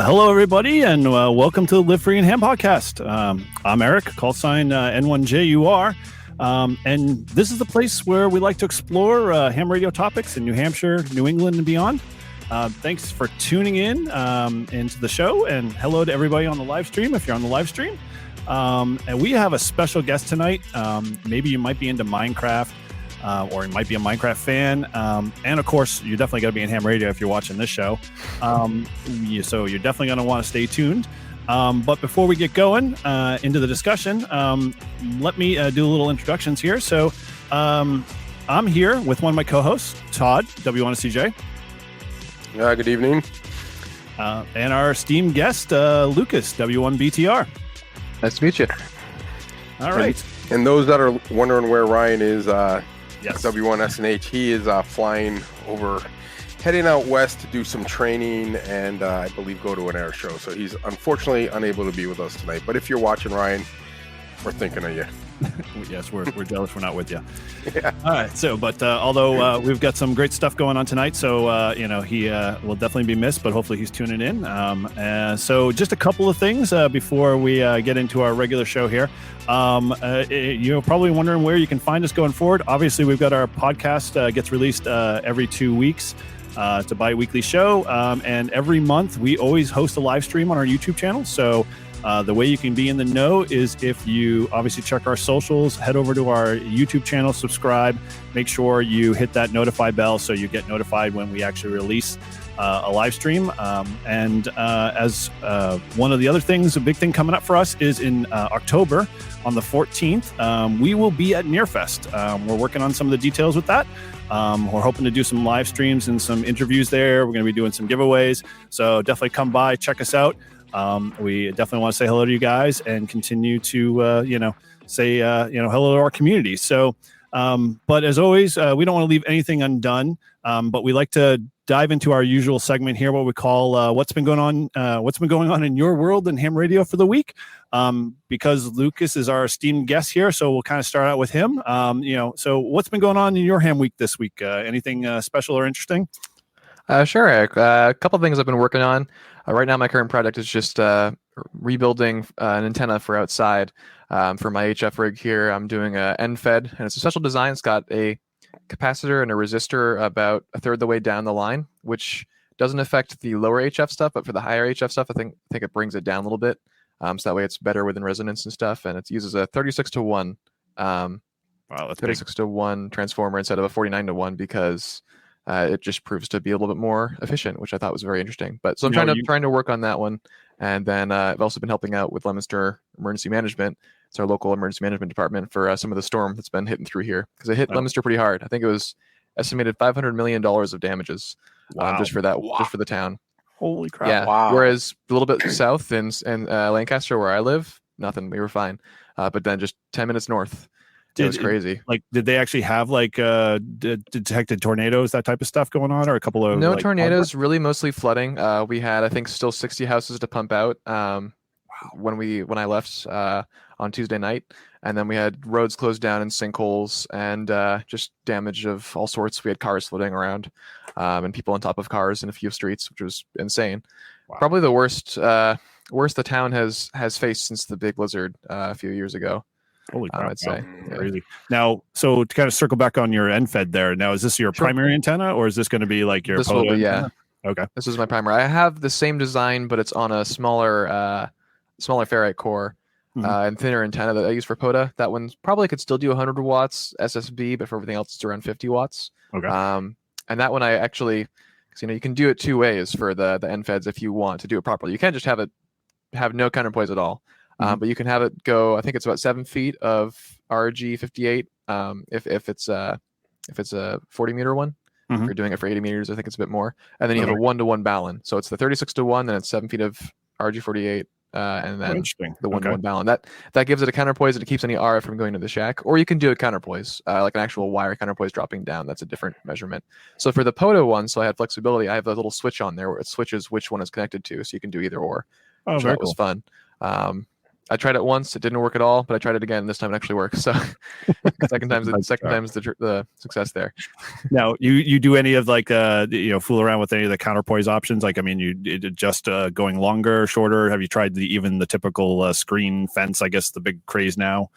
Hello, everybody, and welcome to the Live Free and Ham podcast. I'm Eric, call sign N1JUR, and this is the place where we like to explore ham radio topics in New Hampshire, New England, and beyond. Thanks for tuning in into the show, and hello to everybody on the live stream if you're on the live stream. And we have a special guest tonight. Maybe you might be into Minecraft. Or you might be a Minecraft fan. And of course, you're definitely going to be in ham radio if you're watching this show. So you're definitely going to want to stay tuned. But before we get going into the discussion, let me do a little introductions here. So I'm here with one of my co-hosts, Todd, W1CJ. Good evening. And our esteemed guest, Lucas, W1BTR. Nice to meet you. All right. And those that are wondering where Ryan is, Yes. W1SNH, he is flying over, heading out west to do some training and I believe go to an air show. So he's unfortunately unable to be with us tonight. But if you're watching, Ryan, we're thinking of you. Yes, we're jealous we're not with you. Yeah. All right. So, but although we've got some great stuff going on tonight, so he will definitely be missed, but hopefully he's tuning in. So, just a couple of things before we get into our regular show here. You're probably wondering where you can find us going forward. Obviously, we've got our podcast gets released every 2 weeks. It's a bi-weekly show, and every month we always host a live stream on our YouTube channel. So. The way you can be in the know is if you obviously check our socials, head over to our YouTube channel, subscribe, make sure you hit that notify bell so you get notified when we actually release a live stream. And as one of the other things, a big thing coming up for us is in October on the 14th, we will be at Nearfest. We're working on some of the details with that. We're hoping to do some live streams and some interviews there. We're going to be doing some giveaways. So definitely come by, check us out. We definitely want to say hello to you guys and continue to, say, hello to our community. So, but as always, we don't want to leave anything undone. But we like to dive into our usual segment here, what we call what's been going on in your world and ham radio for the week. Because Lucas is our esteemed guest here, so we'll kind of start out with him. So what's been going on in your ham week this week? Anything special or interesting? Sure, Eric. A couple of things I've been working on. Right now, my current project is just rebuilding an antenna for outside for my HF rig here. I'm doing a NFED, and it's a special design. It's got a capacitor and a resistor about a third of the way down the line, which doesn't affect the lower HF stuff, but for the higher HF stuff, I think it brings it down a little bit. So that way it's better within resonance and stuff. And it uses a 36-to-1 Wow, that's 36-to-1 transformer instead of a 49-to-1 because it just proves to be a little bit more efficient, which I thought was very interesting. But so I'm trying to work on that one, and then I've also been helping out with Leominster Emergency Management. It's our local emergency management department for some of the storm that's been hitting through here because it hit Leominster pretty hard. I think it was estimated $500 million of damages just for the town. Holy crap! Yeah. Wow. Whereas a little bit south in Lancaster, where I live, nothing. We were fine. But then just 10 minutes north. It was crazy. Did they actually have detected tornadoes, that type of stuff going on, or a couple of no tornadoes? Really, mostly flooding. We had, I think, still 60 houses to pump out when I left on Tuesday night, and then we had roads closed down and sinkholes and just damage of all sorts. We had cars floating around and people on top of cars in a few streets, which was insane. Wow. Probably the worst the town has faced since the big blizzard a few years ago. Holy crap! I'd say. Yeah. Crazy. Now, so to kind of circle back on your NFED there. Now, is this your primary antenna, or is this going to be like your? This will be, yeah. Okay. This is my primary. I have the same design, but it's on a smaller ferrite core and thinner antenna that I use for POTA. That one probably could still do 100 watts SSB, but for everything else, it's around 50 watts. Okay. And that one I actually, because you can do it two ways for the NFEDs if you want to do it properly. You can't just have no counterpoise at at all. But you can have it go. I think it's about 7 feet of RG58. If it's a 40 meter one, if you're doing it for 80 meters, I think it's a bit more. And then you have a 1-to-1 balun. So it's the 36-to-1, then it's 7 feet of RG48, and then the 1-to-1 balun. That gives it a counterpoise and it keeps any RF from going to the shack. Or you can do a counterpoise, like an actual wire counterpoise dropping down. That's a different measurement. So for the POTA one, so I had flexibility. I have a little switch on there where it switches which one is connected to, so you can do either or. Oh, that was fun. I tried it once, it didn't work at all, but I tried it again, and this time it actually works. So second time's the success there. Now, you do any of like fool around with any of the counterpoise options? Like, I mean, you just going longer, shorter. Have you tried even the typical screen fence? I guess the big craze now.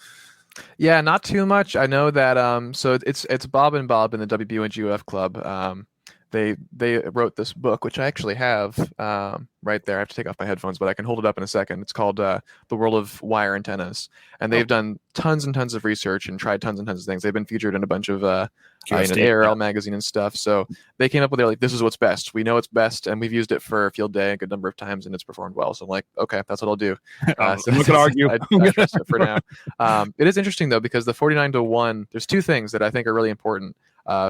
Yeah, not too much. I know that so it's Bob and Bob in the WBUNGUF club. They wrote this book, which I actually have right there. I have to take off my headphones, but I can hold it up in a second. It's called The World of Wire Antennas, and they've done tons and tons of research and tried tons and tons of things. They've been featured in a bunch of ARL magazine and stuff. So they came up with, like, this is what's best. We know it's best, and we've used it for field day a good number of times, and it's performed well. So I'm like, okay, that's what I'll do. So I'm not gonna argue. I trust it for now. It is interesting though, because the 49-1, there's two things that I think are really important.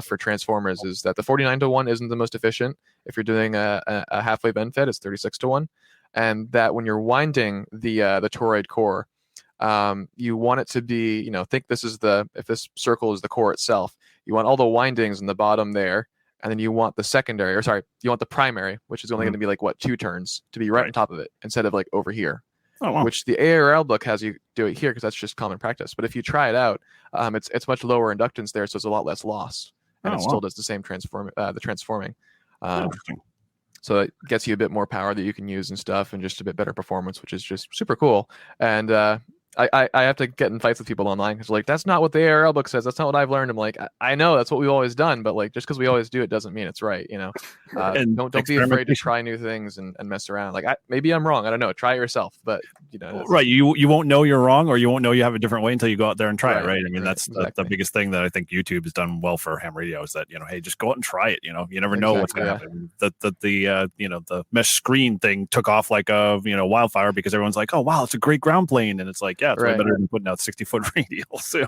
For transformers is that the 49-1 isn't the most efficient. If you're doing a half wave end fed, it's 36-1, and that when you're winding the toroid core, you want it to be, think this is if this circle is the core itself, you want all the windings in the bottom there, and then you want the you want the primary, which is only going to be like 2 turns, to be right on top of it instead of like over here. Oh, wow. Which the ARL book has you do it here because that's just common practice. But if you try it out, it's much lower inductance there, so it's a lot less loss, and still does the same transforming. So it gets you a bit more power that you can use and stuff, and just a bit better performance, which is just super cool. And I have to get in fights with people online because, like, that's not what the ARL book says. That's not what I've learned. I'm like, I know that's what we've always done, but like, just because we always do it doesn't mean it's right, And don't be afraid to try new things and mess around. Like, maybe I'm wrong. I don't know. Try it yourself. But right, you won't know you're wrong, or you won't know you have a different way until you go out there and try it. Right. I mean, that's exactly the biggest thing that I think YouTube has done well for ham radio is that hey, just go out and try it. You never know what's going to happen. The mesh screen thing took off like a wildfire because everyone's like, oh wow, it's a great ground plane, and it's like, yeah, it's way better than putting out 60-foot radial. So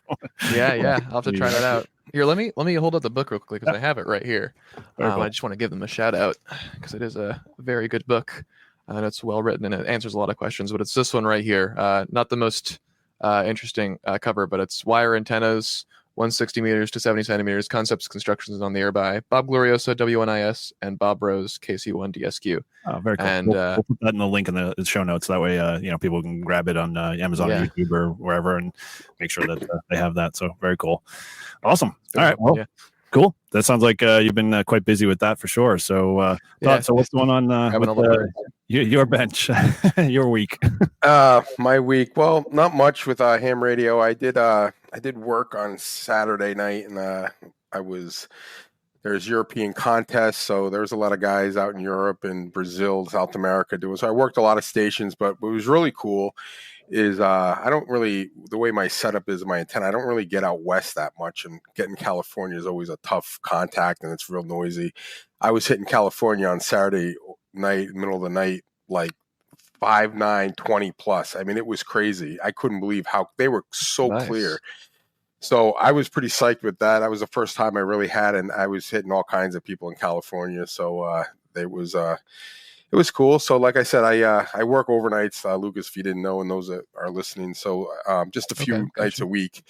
yeah, I'll have to try that out. Here, let me hold up the book real quickly because I have it right here. Cool. I just want to give them a shout out because it is a very good book and it's well written and it answers a lot of questions. But it's this one right here. Not the most interesting cover, but it's Wire Antennas, 160 meters to 70 centimeters, Concepts, Constructions on the Air by Bob Glorioso, WNIS, and Bob Rose, KC1DSQ. Oh, very cool. And we'll put that in the link in the show notes. That way, people can grab it on Amazon or YouTube or wherever and make sure that they have that. So very cool. Awesome. All right. Well, cool. That sounds like you've been quite busy with that for sure. So, so what's going on with your bench, your week? My week. Well, not much with ham radio. I did work on Saturday night, and there's European contests, so there's a lot of guys out in Europe and Brazil, South America doing. So I worked a lot of stations, but what was really cool is the way my setup is, my antenna, I don't really get out west that much, and getting California is always a tough contact and it's real noisy. I was hitting California on Saturday night, middle of the night, like 5, 9, 20 plus. I mean, it was crazy. I couldn't believe how they were so clear. So I was pretty psyched with that. That was the first time I really had, and I was hitting all kinds of people in California. So it was cool. So like I said, I work overnights, Lucas, if you didn't know, and those that are listening. So just a few nights a week.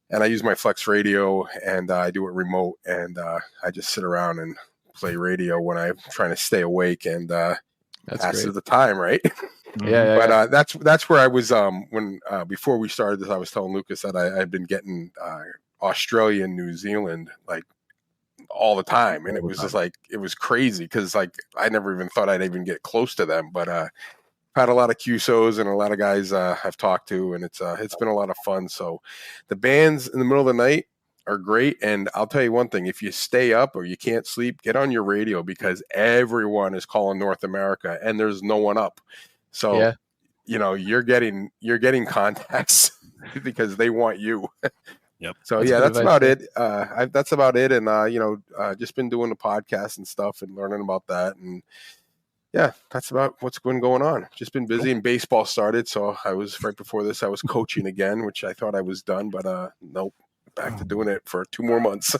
And I use my Flex radio, and I do it remote, and I just sit around and play radio when I'm trying to stay awake and pass the time, right? Yeah. That's where I was when before we started this. I was telling Lucas that I'd been getting Australia and New Zealand like all the time, and it was just like it was crazy because like I never even thought I'd even get close to them. But I've had a lot of QSOs and a lot of guys I've talked to, and it's been a lot of fun. So the bands in the middle of the night are great, and I'll tell you one thing: if you stay up or you can't sleep, get on your radio because everyone is calling North America, and there's no one up. So, you're getting contacts because they want you. Yep. So that's about it. That's about it. And, just been doing the podcast and stuff and learning about that. And that's about what's been going on. Just been busy and baseball started. So I was right before this, I was coaching again, which I thought I was done, but nope, back to doing it for 2 more months.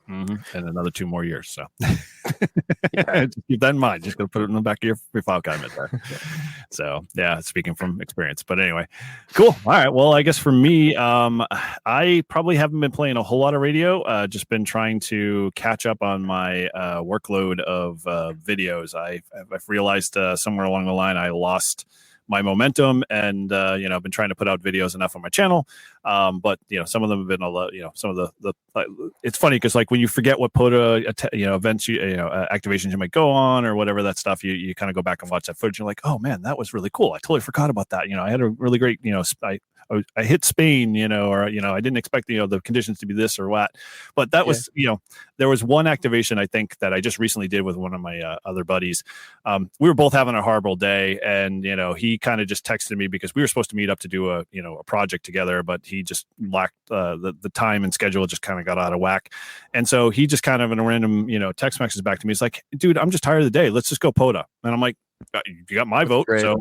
Mm-hmm. And another 2 more years. So just keep that in mind. Just going to put it in the back of your file cabinet there. So speaking from experience, but anyway, cool. All right. Well, I guess for me, I probably haven't been playing a whole lot of radio. Just been trying to catch up on my workload of videos. I've realized somewhere along the line, I lost my momentum, and I've been trying to put out videos enough on my channel. But some of them have been a lot. Some of the it's funny because like when you forget what POTA events activations you might go on or whatever that stuff, you kind of go back and watch that footage. You're like, oh man, that was really cool. I totally forgot about that. I had a really great I hit Spain, or I didn't expect the conditions to be this or what, but that was there was one activation I think that I just recently did with one of my other buddies. We were both having a horrible day, and he kind of just texted me because we were supposed to meet up to do a project together, but he just lacked the time and schedule just kind of got out of whack, and so he just kind of in a random text message back to me. He's like, "Dude, I'm just tired of the day. Let's just go POTA." And I'm like, you got my vote. Great. So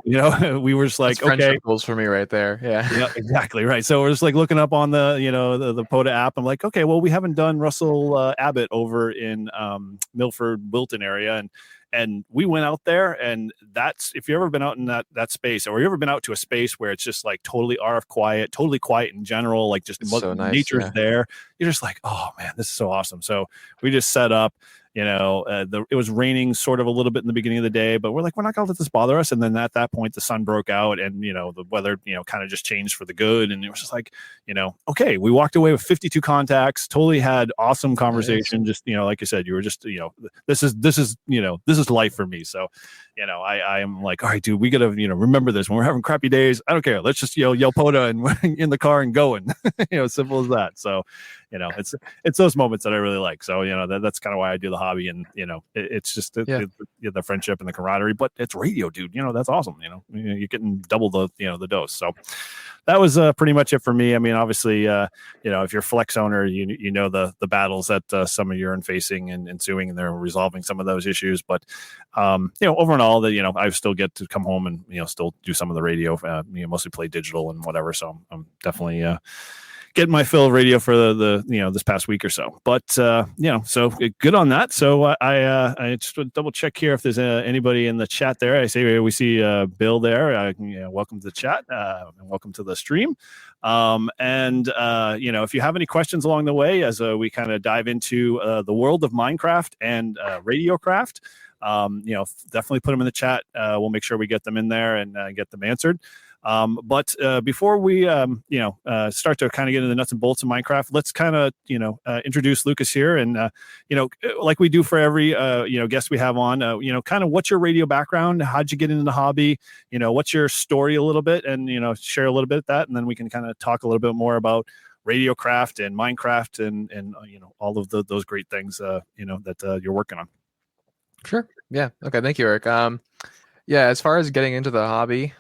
we were just like, that's okay, goals for me right there. Yeah, exactly right. So we're just like looking up on the the POTA app. I'm like, okay, well, we haven't done Russell Abbott over in Milford Wilton area, and we went out there, and that's, if you've ever been out in that space, or you've ever been out to a space where it's just like totally RF quiet, totally quiet in general, like just so nice, nature's there, you're just like, oh man, this is so awesome. So we just set up. It was raining sort of a little bit in the beginning of the day, but we're like, we're not going to let this bother us. And then at that point, the sun broke out, and the weather kind of just changed for the good. And it was just like, okay, we walked away with 52 contacts, totally had awesome conversation. Nice. Just like you said, you were just this is life for me. So I am like, all right, dude, we gotta remember this when we're having crappy days. I don't care, let's just yell POTA and we're in the car and going. Simple as that. So it's those moments that I really like. So that's kind of why I do the hobby, and it's just the friendship and the camaraderie. But it's radio, dude. That's awesome. You're getting double the the dose. So that was pretty much it for me. I mean, obviously, if you're a Flex owner, you know the battles that some of you are facing and ensuing, and they're resolving some of those issues. But over and all, that I still get to come home and still do some of the radio. Mostly play digital and whatever. So I'm definitely getting my fill of radio for the this past week or so. But so good on that. So I just double check here if there's anybody in the chat there. I say we see Bill there. Welcome to the chat and welcome to the stream. If you have any questions along the way as we kind of dive into the world of Minecraft and RadioCraft, definitely put them in the chat. We'll make sure we get them in there and get them answered. But before we start to kind of get into the nuts and bolts of Minecraft, let's kind of introduce Lucas here, and like we do for every guest we have on, kind of what's your radio background, how'd you get into the hobby, what's your story a little bit, and share a little bit of that, and then we can kind of talk a little bit more about RadioCraft and Minecraft and all of those great things that you're working on. Sure. Yeah. Okay. Thank you, Eric. As far as getting into the hobby,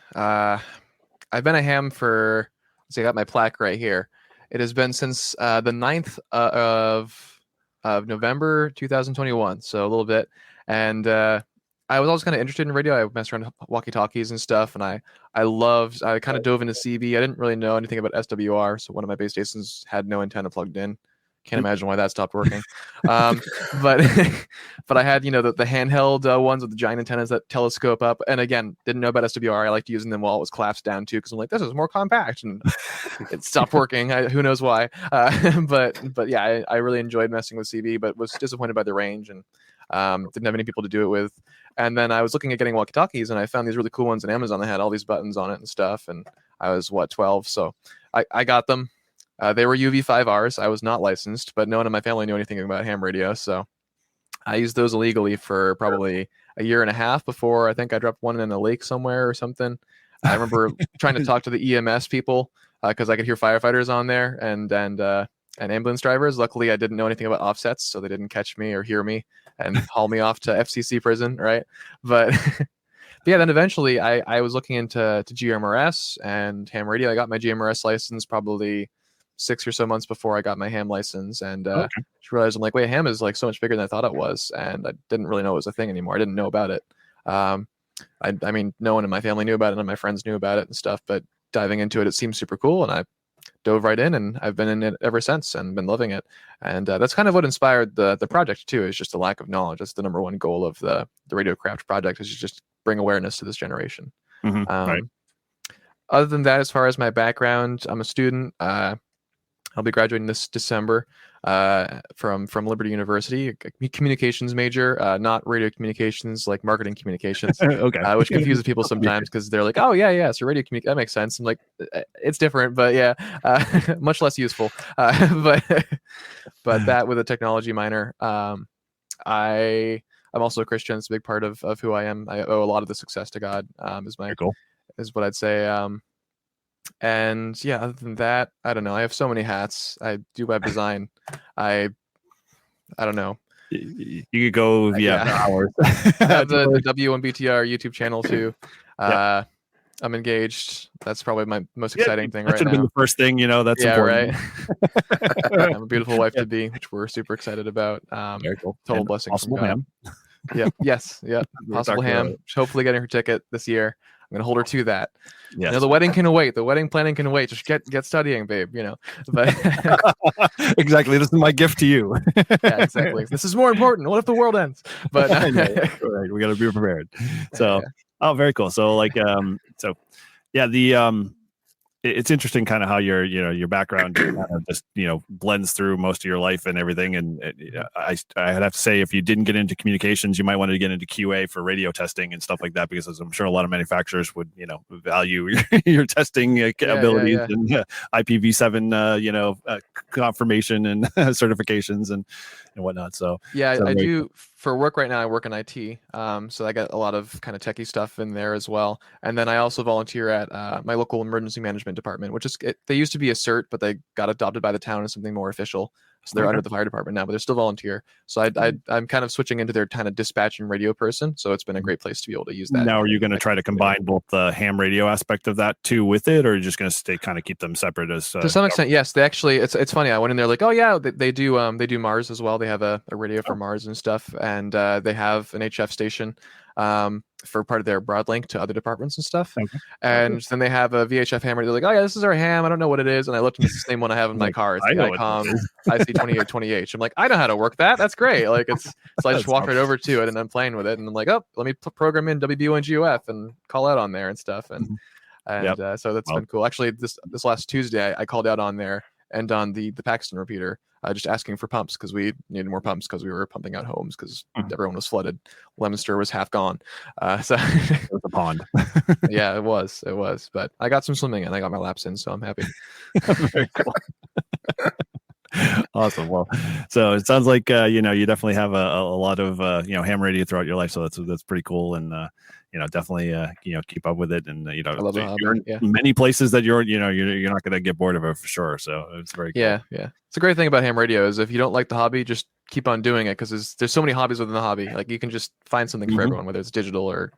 I've been a ham for, I got my plaque right here. It has been since the 9th of November 2021, so a little bit. And I was always kind of interested in radio. I messed around walkie-talkies and stuff, and I kind of dove into CB. I didn't really know anything about SWR, so one of my base stations had no antenna plugged in. Can't imagine why that stopped working. But I had, the handheld ones with the giant antennas that telescope up. And again, didn't know about SWR. I liked using them while it was collapsed down too, because I'm like, this is more compact. And it stopped working. Who knows why? But yeah, I really enjoyed messing with CB, but was disappointed by the range and didn't have any people to do it with. And then I was looking at getting walkie-talkies, and I found these really cool ones on Amazon that had all these buttons on it and stuff. And I was 12, so I got them. They were UV5Rs. I was not licensed, but no one in my family knew anything about ham radio, so I used those illegally for probably a year and a half before I think I dropped one in a lake somewhere or something. I remember trying to talk to the EMS people because I could hear firefighters on there and ambulance drivers. Luckily, I didn't know anything about offsets, so they didn't catch me or hear me and haul me off to FCC prison, right? But yeah, then eventually I was looking into GMRS and ham radio. I got my GMRS license probably 6 or so months before I got my ham license, and just realized I'm like, wait, ham is like so much bigger than I thought it was, and I didn't really know it was a thing anymore. I didn't know about it. I mean, no one in my family knew about it, none of my friends knew about it and stuff, but diving into it, it seemed super cool, and I dove right in, and I've been in it ever since and been loving it. And that's kind of what inspired the project too, is just a lack of knowledge. That's the number one goal of the RadioCraft project, is just bring awareness to this generation. Right. Other than that, as far as my background, I'm a student. I'll be graduating this December. from Liberty University, a communications major, not radio communications, like marketing communications, Okay. which confuses people sometimes because they're like, oh yeah, so radio that makes sense. I'm like, it's different, but yeah, much less useful. But that with a technology minor, I'm also a Christian. It's a big part of who I am. I owe a lot of the success to God. Very cool. Is what I'd say. And yeah, other than that, I don't know. I have so many hats. I do web design. I don't know. You could go hours. I have the W1BTR YouTube channel too. I'm engaged. That's probably my most exciting thing right now. That should have been the first thing, that's important. Right. I have a beautiful wife to be, which we're super excited about. Very cool. Total blessing from God. Ham. Yes. Possible ham. Hopefully getting her ticket this year. I'm gonna hold her to that. Yes. The wedding can wait. The wedding planning can wait. Just get studying, babe. But exactly. This is my gift to you. Yeah, exactly. This is more important. What if the world ends? But right. We got to be prepared. So, very cool. So, it's interesting kind of how your background kind of just blends through most of your life and everything. And I'd have to say, if you didn't get into communications, you might want to get into QA for radio testing and stuff like that, because I'm sure a lot of manufacturers would value your testing abilities and IPv7 confirmation and certifications and whatnot. So I do cool. For work right now. I work in IT, so I got a lot of kind of techie stuff in there as well. And then I also volunteer at my local emergency management department, which is they used to be a CERT, but they got adopted by the town as something more official. So they're under the fire department now, but they're still volunteer. So I'm kind of switching into their kind of dispatch and radio person. So it's been a great place to be able to use that. Now, are you going to try to combine both the ham radio aspect of that too with it, or are you just going to keep them separate as to some extent? Yes, they actually. It's funny. I went in there like, oh yeah, they do Mars as well. They have a radio for Mars and stuff, and they have an HF station for part of their broadlink to other departments and stuff. Okay. And then they have a VHF ham radio. They're like, oh yeah, this is our ham. I don't know what it is. And I looked, and it's the same one I have in my car. It's the ICOM IC2820H. I'm like, I know how to work that. That's great. So I just walked right over to it and I'm playing with it. And I'm like, oh, let me program in WB1GOF and call out on there and stuff. And so that's been cool. Actually, this last Tuesday, I called out on there and on the Paxton repeater. Just asking for pumps because we needed more pumps because we were pumping out homes because everyone was flooded. Leominster was half gone. So it was a pond. Yeah, it was. But I got some swimming and I got my laps in, so I'm happy. Very cool. Awesome. Well, so it sounds like you definitely have a lot of ham radio throughout your life, so that's pretty cool, and definitely keep up with it, and I love the hobby. Many places that you're not going to get bored of it for sure. So it's very cool. Yeah. It's a great thing about ham radio is if you don't like the hobby, just keep on doing it because there's so many hobbies within the hobby. Like you can just find something for everyone, whether it's digital or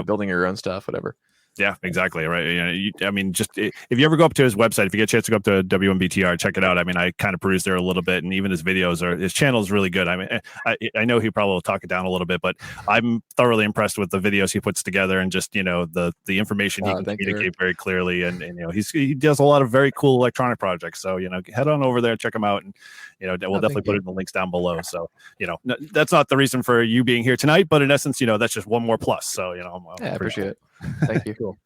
building your own stuff, whatever. Yeah, exactly. Right. Just if you ever go up to his website, if you get a chance to go up to W1BTR, check it out. I mean, I kind of perused there a little bit, and even his videos his channel is really good. I mean, I know he probably will talk it down a little bit, but I'm thoroughly impressed with the videos he puts together and just, the information he can communicate very clearly. And he does a lot of very cool electronic projects. So, head on over there, check him out. And, we'll definitely put the links down below. So, that's not the reason for you being here tonight, but in essence, that's just one more plus. So, I appreciate it. Thank you. Cool.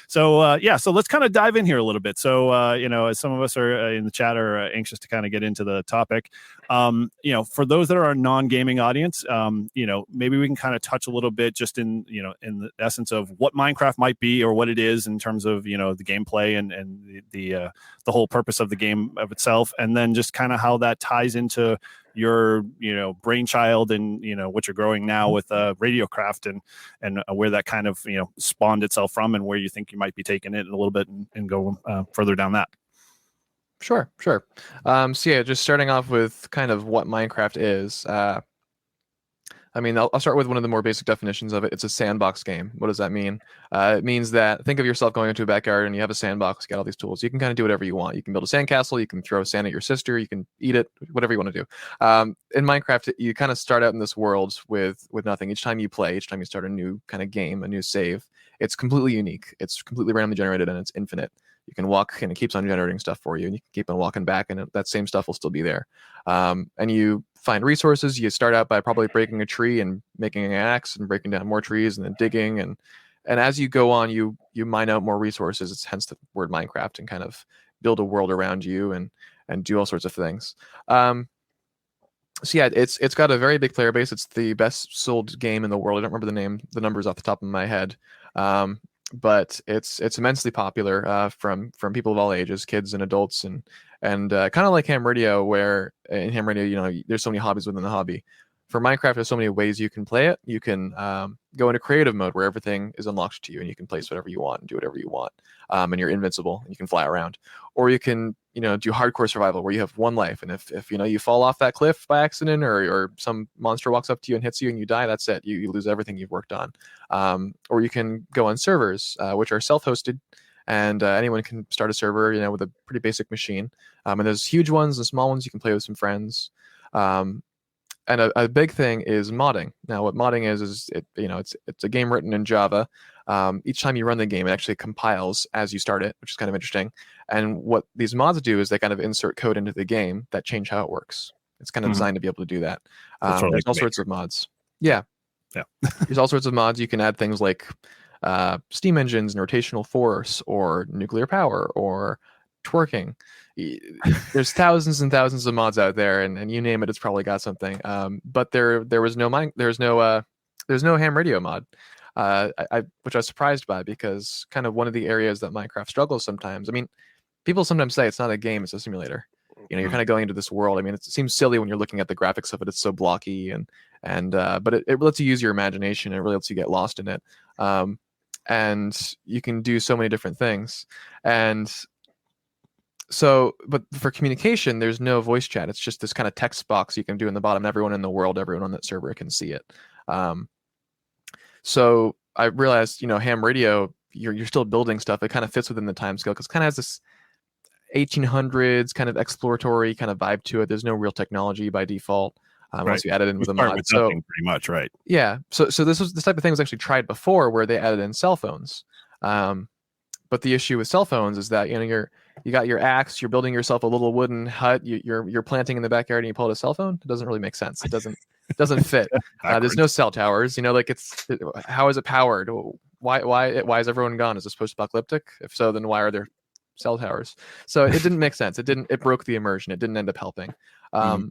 So so let's kind of dive in here a little bit. So as some of us are in the chat are anxious to kind of get into the topic, for those that are a non-gaming audience, maybe we can kind of touch a little bit just in the essence of what Minecraft might be or what it is in terms of the gameplay and the whole purpose of the game of itself, and then just kind of how that ties into your brainchild and what you're growing now with RadioCraft and where that kind of spawned itself from and where you think you might be taking it a little bit and go further down that. Sure. So yeah, just starting off with kind of what Minecraft is. I'll start with one of the more basic definitions of it. It's a sandbox game. What does that mean? It means that think of yourself going into a backyard and you have a sandbox, you got all these tools. You can kind of do whatever you want. You can build a sandcastle, you can throw sand at your sister, you can eat it, whatever you want to do. In Minecraft, you kind of start out in this world with nothing. Each time you play, each time you start a new kind of game, a new save, it's completely unique. It's completely randomly generated and it's infinite. You can walk and it keeps on generating stuff for you, and you can keep on walking back and that same stuff will still be there. And you find resources. You start out by probably breaking a tree and making an axe and breaking down more trees and then digging. And as you go on, you mine out more resources. It's hence the word Minecraft, and kind of build a world around you. And and do all sorts of things. So yeah, it's got a very big player base. It's the best sold game in the world. I don't remember the numbers off the top of my head, but it's immensely popular from people of all ages, kids and adults, and kind of like ham radio, where in ham radio, there's so many hobbies within the hobby. For Minecraft, there's so many ways you can play it. You can go into creative mode where everything is unlocked to you, and you can place whatever you want and do whatever you want, and you're invincible and you can fly around. Or you can do hardcore survival where you have one life, and if you fall off that cliff by accident, or some monster walks up to you and hits you and you die, that's it. You lose everything you've worked on. Or you can go on servers which are self-hosted, and anyone can start a server with a pretty basic machine. And there's huge ones and small ones you can play with some friends. And a big thing is modding. Now, what modding is it's a game written in Java. Each time you run the game, it actually compiles as you start it, which is kind of interesting. And what these mods do is they kind of insert code into the game that change how it works. It's kind of designed to be able to do that. There's all sorts of mods. Yeah. There's all sorts of mods. You can add things like steam engines and rotational force, or nuclear power, or twerking. There's thousands and thousands of mods out there, and you name it, it's probably got something. But there's no ham radio mod, which I was surprised by, because kind of one of the areas that Minecraft struggles sometimes. I mean, people sometimes say it's not a game, it's a simulator. You're kind of going into this world. I mean, it seems silly when you're looking at the graphics of it. It's so blocky, but it lets you use your imagination. It really lets you get lost in it. And you can do so many different things. And so, but for communication, there's no voice chat. It's just this kind of text box you can do in the bottom. Everyone in the world, everyone on that server can see it. So I realized, ham radio, you're still building stuff. It kind of fits within the time scale, because it kind of has this 1800s kind of exploratory kind of vibe to it. There's no real technology by default. Once you add it in with a mod. So pretty much, right? Yeah. So this type of thing was actually tried before, where they added in cell phones. But the issue with cell phones is that you got your axe, you're building yourself a little wooden hut, you're planting in the backyard, and you pull out a cell phone. It doesn't really make sense. It doesn't fit. There's no cell towers. How is it powered? Why is everyone gone? Is this post-apocalyptic? If so, then why are there cell towers? So it didn't make sense. It broke the immersion. It didn't end up helping.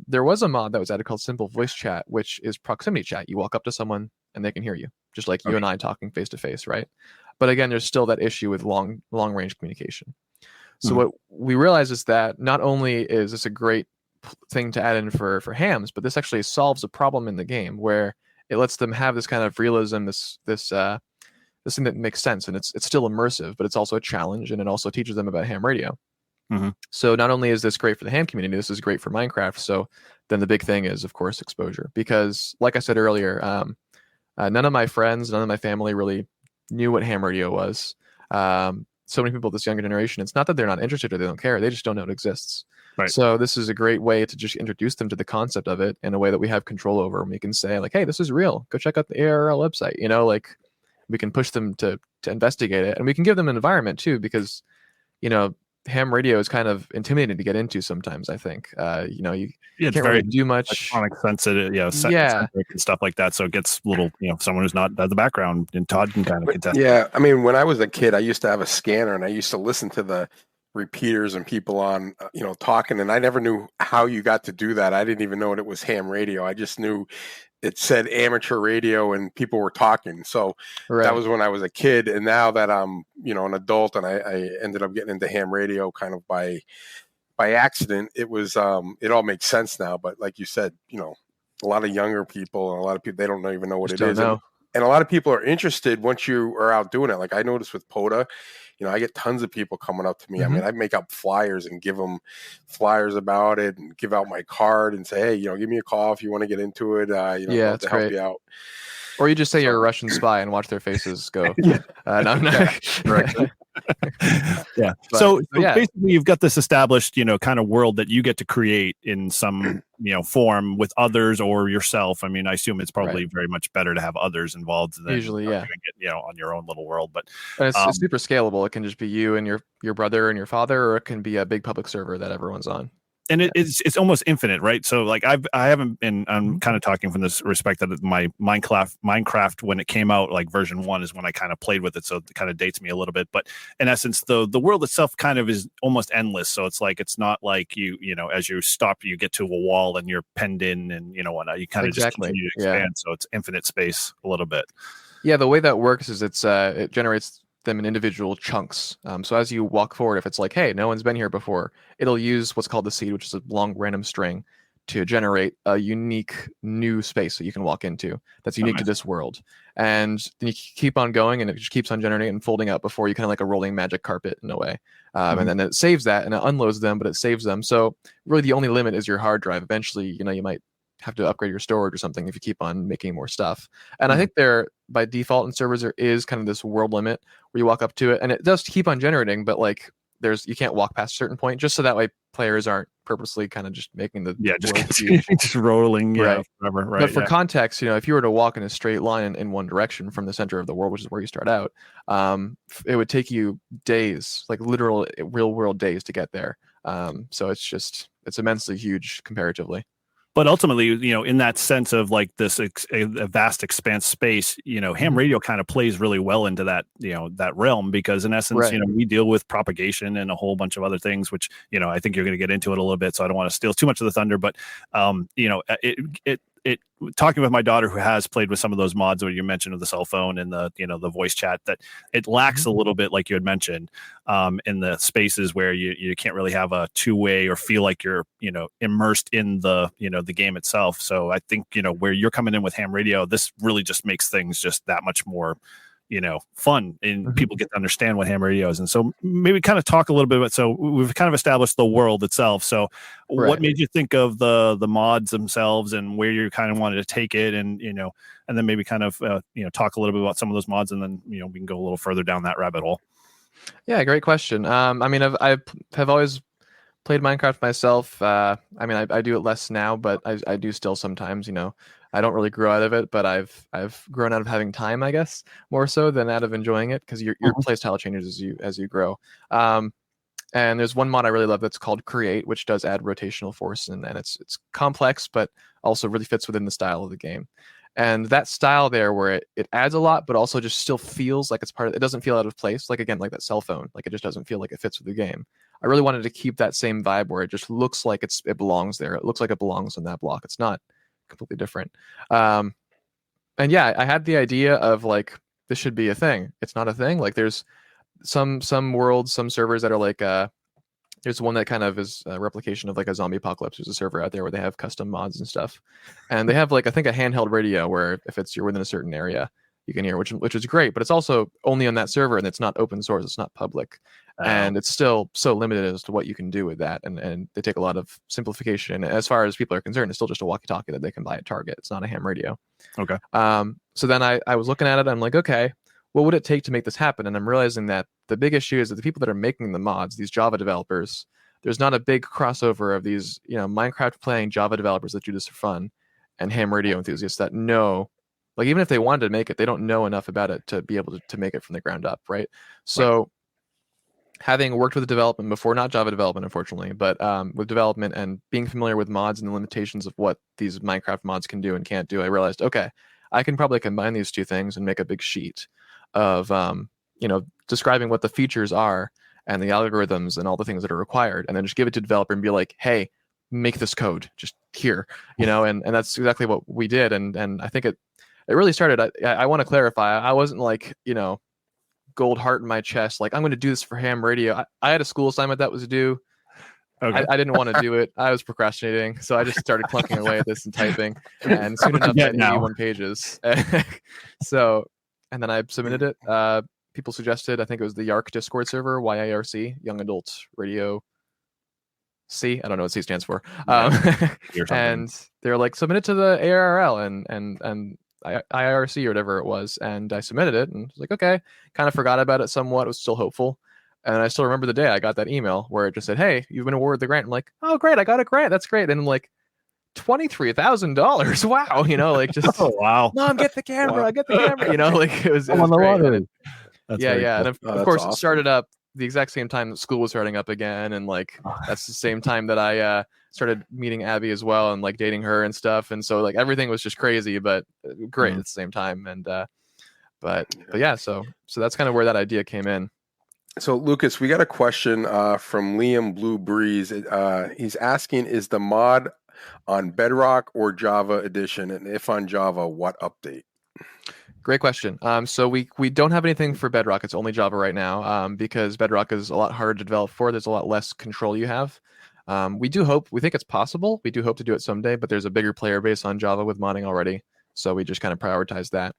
There was a mod that was added called Simple Voice Chat, which is proximity chat. You walk up to someone and they can hear you, just like you and I talking face to face, right? But again, there's still that issue with long range communication. So what we realize is that not only is this a great thing to add in for hams, but this actually solves a problem in the game, where it lets them have this kind of realism, this thing that makes sense, and it's still immersive, but it's also a challenge, and it also teaches them about ham radio. So not only is this great for the ham community, this is great for Minecraft. So then the big thing is, of course, exposure, because like I said earlier, none of my friends, none of my family really knew what ham radio was. So many people, this younger generation, it's not that they're not interested or they don't care, they just don't know it exists. Right. So this is a great way to just introduce them to the concept of it in a way that we have control over, and we can say, like, hey, this is real, go check out the ARL website. We can push them to investigate it, and we can give them an environment too, because ham radio is kind of intimidating to get into sometimes, I think. You can't really do much. Electronic sensitive, centric and stuff like that. So it gets a little, someone who's not at the background, and Todd can kind of contest. Yeah, I mean, when I was a kid, I used to have a scanner, and I used to listen to the repeaters and people on, talking, and I never knew how you got to do that. I didn't even know it was ham radio. I just knew it said amateur radio and people were talking. So that was when I was a kid. And now that I'm, an adult, and I ended up getting into ham radio kind of by accident, it was, it all makes sense now. But like you said, a lot of younger people and a lot of people, they don't even know what it is. And a lot of people are interested once you are out doing it. Like I noticed with POTA, I get tons of people coming up to me. I mean, I make up flyers and give them flyers about it, and give out my card and say, hey, give me a call if you want to get into it. That's to great. help you out. Or you just say you're a Russian spy and watch their faces go. Yeah. So basically, you've got this established, kind of world that you get to create in some, form with others or yourself. I mean, I assume it's probably very much better to have others involved than usually, doing it, on your own little world. But it's super scalable. It can just be you and your brother and your father, or it can be a big public server that everyone's on. and it's almost infinite, right? So like I haven't been. I'm kind of talking from this respect that my Minecraft when it came out, like version 1 is when I kind of played with it, so it kind of dates me a little bit. But in essence, the world itself kind of is almost endless. So it's like it's not like you know as you stop, you get to a wall and you're penned in, and you know whatnot. You kind of just continue to expand. So it's infinite space a little bit. Yeah, the way that works is it generates them in individual chunks. So as you walk forward, if it's like, hey, no one's been here before, it'll use what's called the seed, which is a long random string, to generate a unique new space that you can walk into that's unique to this world. And then you keep on going, and it just keeps on generating and folding out before you, kind of like a rolling magic carpet in a way. And then it saves that, and it unloads them, but it saves them. So really the only limit is your hard drive. Eventually, you know, you might have to upgrade your storage or something if you keep on making more stuff. And I think there, by default in servers, there is kind of this world limit where you walk up to it, and it does keep on generating, but like you can't walk past a certain point, just so that way players aren't purposely kind of just making the just rolling, right? Forever, right? But for context, you know, if you were to walk in a straight line in one direction from the center of the world, which is where you start out, it would take you days, like literal real world days, to get there. So it's immensely huge comparatively. But ultimately, you know, in that sense of like this a vast expanse space, you know, ham radio kind of plays really well into that, you know, that realm, because in essence, you know, we deal with propagation and a whole bunch of other things, which, you know, I think you're going to get into it a little bit, so I don't want to steal too much of the thunder. But, you know, it talking with my daughter who has played with some of those mods where you mentioned with the cell phone and the, you know, the voice chat, that it lacks a little bit, like you had mentioned, in the spaces where you can't really have a two-way or feel like you're, you know, immersed in the, you know, the game itself. So I think, you know, where you're coming in with ham radio, this really just makes things just that much more, you know, fun, and people get to understand what ham radio is. And so maybe kind of talk a little bit about, so we've kind of established the world itself. So what made you think of the mods themselves and where you kind of wanted to take it, and, you know, and then maybe kind of, you know, talk a little bit about some of those mods, and then, you know, we can go a little further down that rabbit hole. Yeah, great question. I mean, I've always played Minecraft myself. I mean, I do it less now, but I do still sometimes, you know. I don't really grow out of it, but I've grown out of having time, I guess, more so than out of enjoying it, because your playstyle changes as you grow. And there's one mod I really love that's called Create, which does add rotational force, and it's complex, but also really fits within the style of the game. And that style there, where it adds a lot, but also just still feels like it's part of it. It doesn't feel out of place. Like, again, like that cell phone, like it just doesn't feel like it fits with the game. I really wanted to keep that same vibe where it just looks like it belongs there. It looks like it belongs on that block. It's not completely different. And yeah, I had the idea of like, this should be a thing. It's not a thing. Like, there's some worlds, some servers that are like, there's one that kind of is a replication of like a zombie apocalypse. There's a server out there where they have custom mods and stuff, and they have like, I think, a handheld radio where if you're within a certain area, you can hear, which is great, but it's also only on that server, and it's not open source, it's not public, and it's still so limited as to what you can do with that, and they take a lot of simplification. As far as people are concerned, it's still just a walkie-talkie that they can buy at Target. It's not a ham radio. Okay. So then I was looking at it, I'm like, okay, what would it take to make this happen? And I'm realizing that the big issue is that the people that are making the mods, these Java developers, there's not a big crossover of these, you know, Minecraft playing Java developers that do this for fun, and ham radio enthusiasts that know, like, even if they wanted to make it, they don't know enough about it to be able to make it from the ground up, right? So having worked with development before, not Java development, unfortunately, but with development and being familiar with mods and the limitations of what these Minecraft mods can do and can't do, I realized, okay, I can probably combine these two things and make a big sheet of, you know, describing what the features are and the algorithms and all the things that are required, and then just give it to the developer and be like, hey, make this code just here, you know, and that's exactly what we did. And I think it really started, I want to clarify, I wasn't like, you know, gold heart in my chest, like, I'm going to do this for ham radio. I had a school assignment that was due. Okay. I didn't want to do it. I was procrastinating, so I just started clunking away at this and typing, and soon enough I had 81 pages. So, and then I submitted it. People suggested, I think it was the YARC Discord server, YARC, Young Adult Radio C. I don't know what C stands for. And they're like, submit it to the ARRL and IRC or whatever it was. And I submitted it and was like, okay, kind of forgot about it somewhat. Was still hopeful. And I still remember the day I got that email where it just said, hey, you've been awarded the grant. I'm like, oh, great. I got a grant. That's great. And I'm like, $23,000. Wow. You know, like, just, oh, wow. Mom, get the camera. Get the camera. You know, like, it was on the great. lottery. Yeah. Cool. And of course, awesome. It started up the exact same time that school was starting up again, and like that's the same time that I started meeting Abby as well, and like dating her and stuff. And so like everything was just crazy, but great at the same time. And but yeah, so that's kind of where that idea came in. So, Lucas, we got a question from Liam Blue Breeze. He's asking, is the mod on Bedrock or Java Edition? And if on Java, what update? Great question. So we don't have anything for Bedrock. It's only Java right now because Bedrock is a lot harder to develop for. There's a lot less control you have. We think it's possible. We do hope to do it someday, but there's a bigger player base on Java with modding already. So we just kind of prioritize that.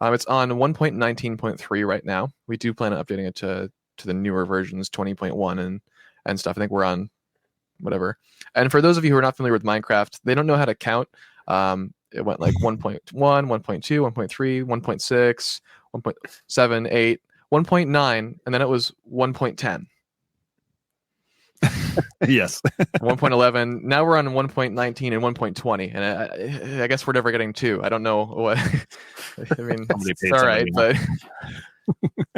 It's on 1.19.3 right now. We do plan on updating it to the newer versions, 20.1 and stuff. I think we're on whatever. And for those of you who are not familiar with Minecraft, they don't know how to count. It went like 1.1, 1.2, 1.3, 1.6, 1.7, 8, 1.9, and then it was 1.10. Yes. 1.11. Now we're on 1.19 and 1.20, and I guess we're never getting 2. I don't know what. I mean, it's all right, but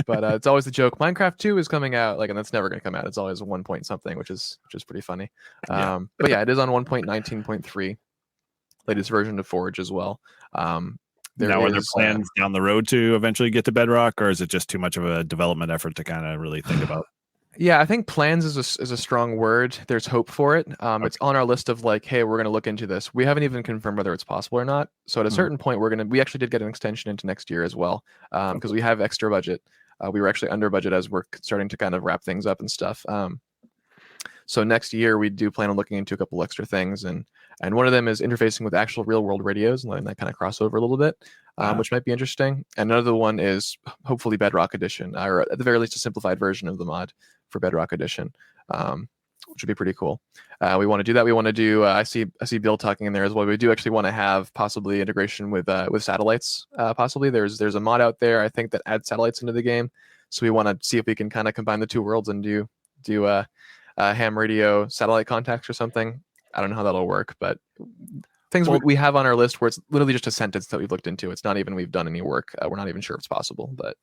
it's always the joke. Minecraft 2 is coming out, like, and that's never going to come out. It's always 1 point something, which is pretty funny. But yeah, it is on 1.19.3, latest version of Forge as well. Are there plans down the road to eventually get to Bedrock, or is it just too much of a development effort to kind of really think about? Yeah, I think plans is a strong word. There's hope for it. It's on our list of like, hey, we're going to look into this. We haven't even confirmed whether it's possible or not. So at a certain point, we actually did get an extension into next year as well because we have extra budget. We were actually under budget as we're starting to kind of wrap things up and stuff. So next year we do plan on looking into a couple extra things, and one of them is interfacing with actual real world radios and letting that kind of cross over a little bit, which might be interesting. And another one is hopefully Bedrock Edition, or at the very least a simplified version of the mod for Bedrock Edition, which would be pretty cool. We want to do that. We want to do. I see Bill talking in there as well. We do actually want to have possibly integration with satellites. Possibly there's a mod out there I think that adds satellites into the game. So we want to see if we can kind of combine the two worlds and do ham radio satellite contacts or something. I don't know how that'll work, but things we have on our list where it's literally just a sentence that we've looked into. It's not even we've done any work. We're not even sure if it's possible, but.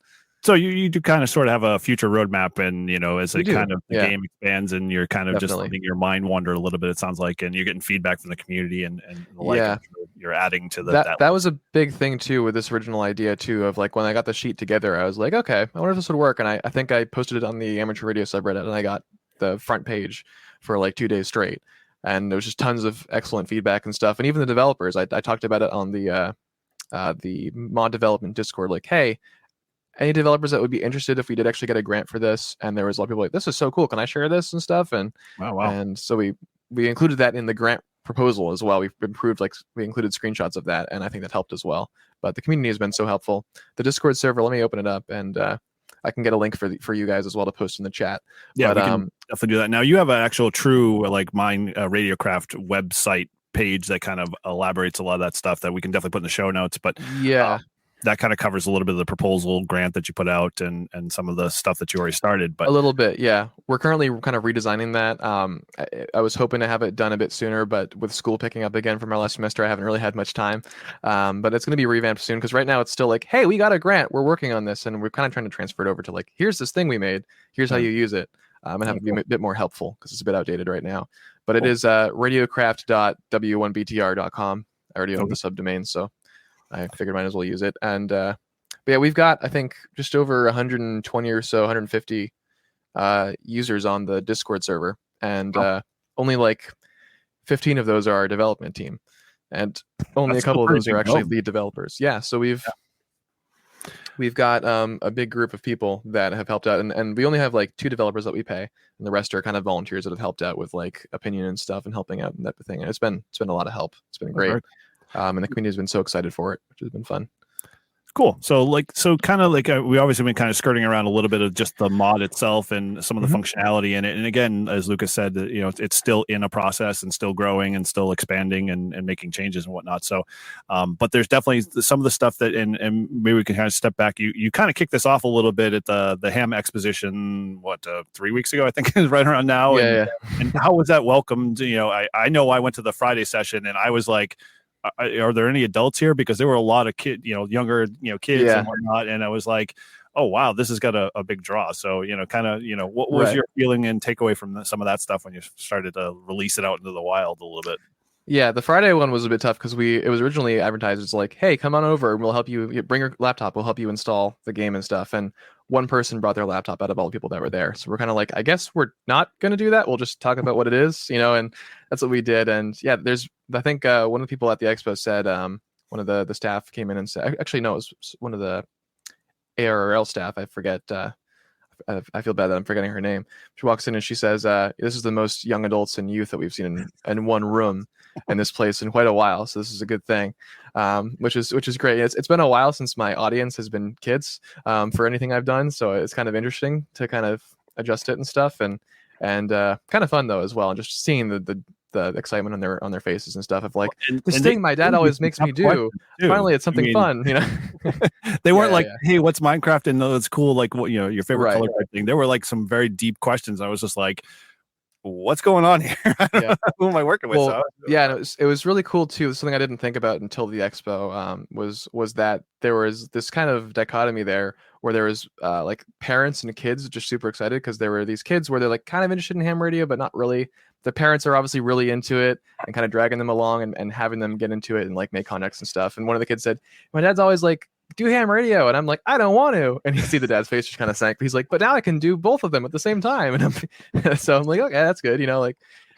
So you do kind of sort of have a future roadmap, and as the game expands, and you're kind of just letting your mind wander a little bit. It sounds like, and you're getting feedback from the community and the like. You're adding to that was a big thing too with this original idea too of like when I got the sheet together, I was like, okay, I wonder if this would work, and I think I posted it on the amateur radio subreddit, and I got the front page for like 2 days straight, and there was just tons of excellent feedback and stuff, and even the developers. I talked about it on the mod development Discord, like, hey. Any developers that would be interested if we did actually get a grant for this? And there was a lot of people like, this is so cool. Can I share this and stuff? And wow. And so we included that in the grant proposal as well. We've improved, like we included screenshots of that, and I think that helped as well. But the community has been so helpful. The Discord server, let me open it up, and I can get a link for you guys as well to post in the chat. Yeah, we can definitely do that. Now you have an actual true like RadioCraft website page that kind of elaborates a lot of that stuff that we can definitely put in the show notes. But yeah. That kind of covers a little bit of the proposal grant that you put out and some of the stuff that you already started. But a little bit, yeah. We're currently kind of redesigning that. I was hoping to have it done a bit sooner, but with school picking up again from our last semester, I haven't really had much time. But it's going to be revamped soon because right now it's still like, hey, we got a grant. We're working on this. And we're kind of trying to transfer it over to like, here's this thing we made. Here's how you use it. And have it be a bit more helpful because it's a bit outdated right now. But it is radiocraft.w1btr.com. I already own the subdomain, so I figured I might as well use it. And but yeah, we've got I think just over 120 or so, 150 users on the Discord server, and only like 15 of those are our development team, and only a couple of those are actually lead developers. Yeah, so we've got a big group of people that have helped out, and we only have like 2 developers that we pay, and the rest are kind of volunteers that have helped out with like opinion and stuff and helping out and that thing. And it's been a lot of help. It's been great. And the community has been so excited for it, which has been fun. Cool. So kind of like we obviously been kind of skirting around a little bit of just the mod itself and some of the functionality in it. And again, as Lucas said, it's still in a process and still growing and still expanding and making changes and whatnot. So, but there's definitely some of the stuff that, and maybe we can kind of step back. You kind of kicked this off a little bit at the Ham Exposition, 3 weeks ago, I think is right around now. Yeah. And how was that welcomed? I know I went to the Friday session and I was like, are there any adults here? Because there were a lot of younger kids and whatnot. And I was like, oh wow, this has got a big draw. So kind of what was Right. your feeling and takeaway from some of that stuff when you started to release it out into the wild a little bit? Yeah, the Friday one was a bit tough because it was originally advertised as like, hey, come on over and we'll help you bring your laptop, we'll help you install the game and stuff. And one person brought their laptop out of all the people that were there. So we're kind of like, I guess we're not going to do that. We'll just talk about what it is, and that's what we did. And yeah, I think one of the people at the expo said, one of the staff came in and said, actually, no, it was one of the ARRL staff. I forget. I feel bad that I'm forgetting her name. She walks in and she says, this is the most young adults and youth that we've seen in one room in this place in quite a while. So this is a good thing, which is great. It's been a while since my audience has been kids for anything I've done. So it's kind of interesting to kind of adjust it and stuff, and kind of fun though as well. And just seeing the excitement on their faces and stuff of like, this thing my dad always makes me do. Finally, it's something fun, They weren't hey, what's Minecraft? And no, it's cool. Like what, your favorite color thing. There were like some very deep questions. I was just like, what's going on here? I don't know, who am I working with? Well, yeah, and it was really cool too. Something I didn't think about until the expo was that there was this kind of dichotomy there where there was like parents and kids just super excited because there were these kids where they're like kind of interested in ham radio, but not really. The parents are obviously really into it and kind of dragging them along and having them get into it and like make contacts and stuff. And one of the kids said, my dad's always like, do ham radio. And I'm like, I don't want to. And you see the dad's face just kind of sank. But he's like, but now I can do both of them at the same time. And so I'm like, okay, that's good.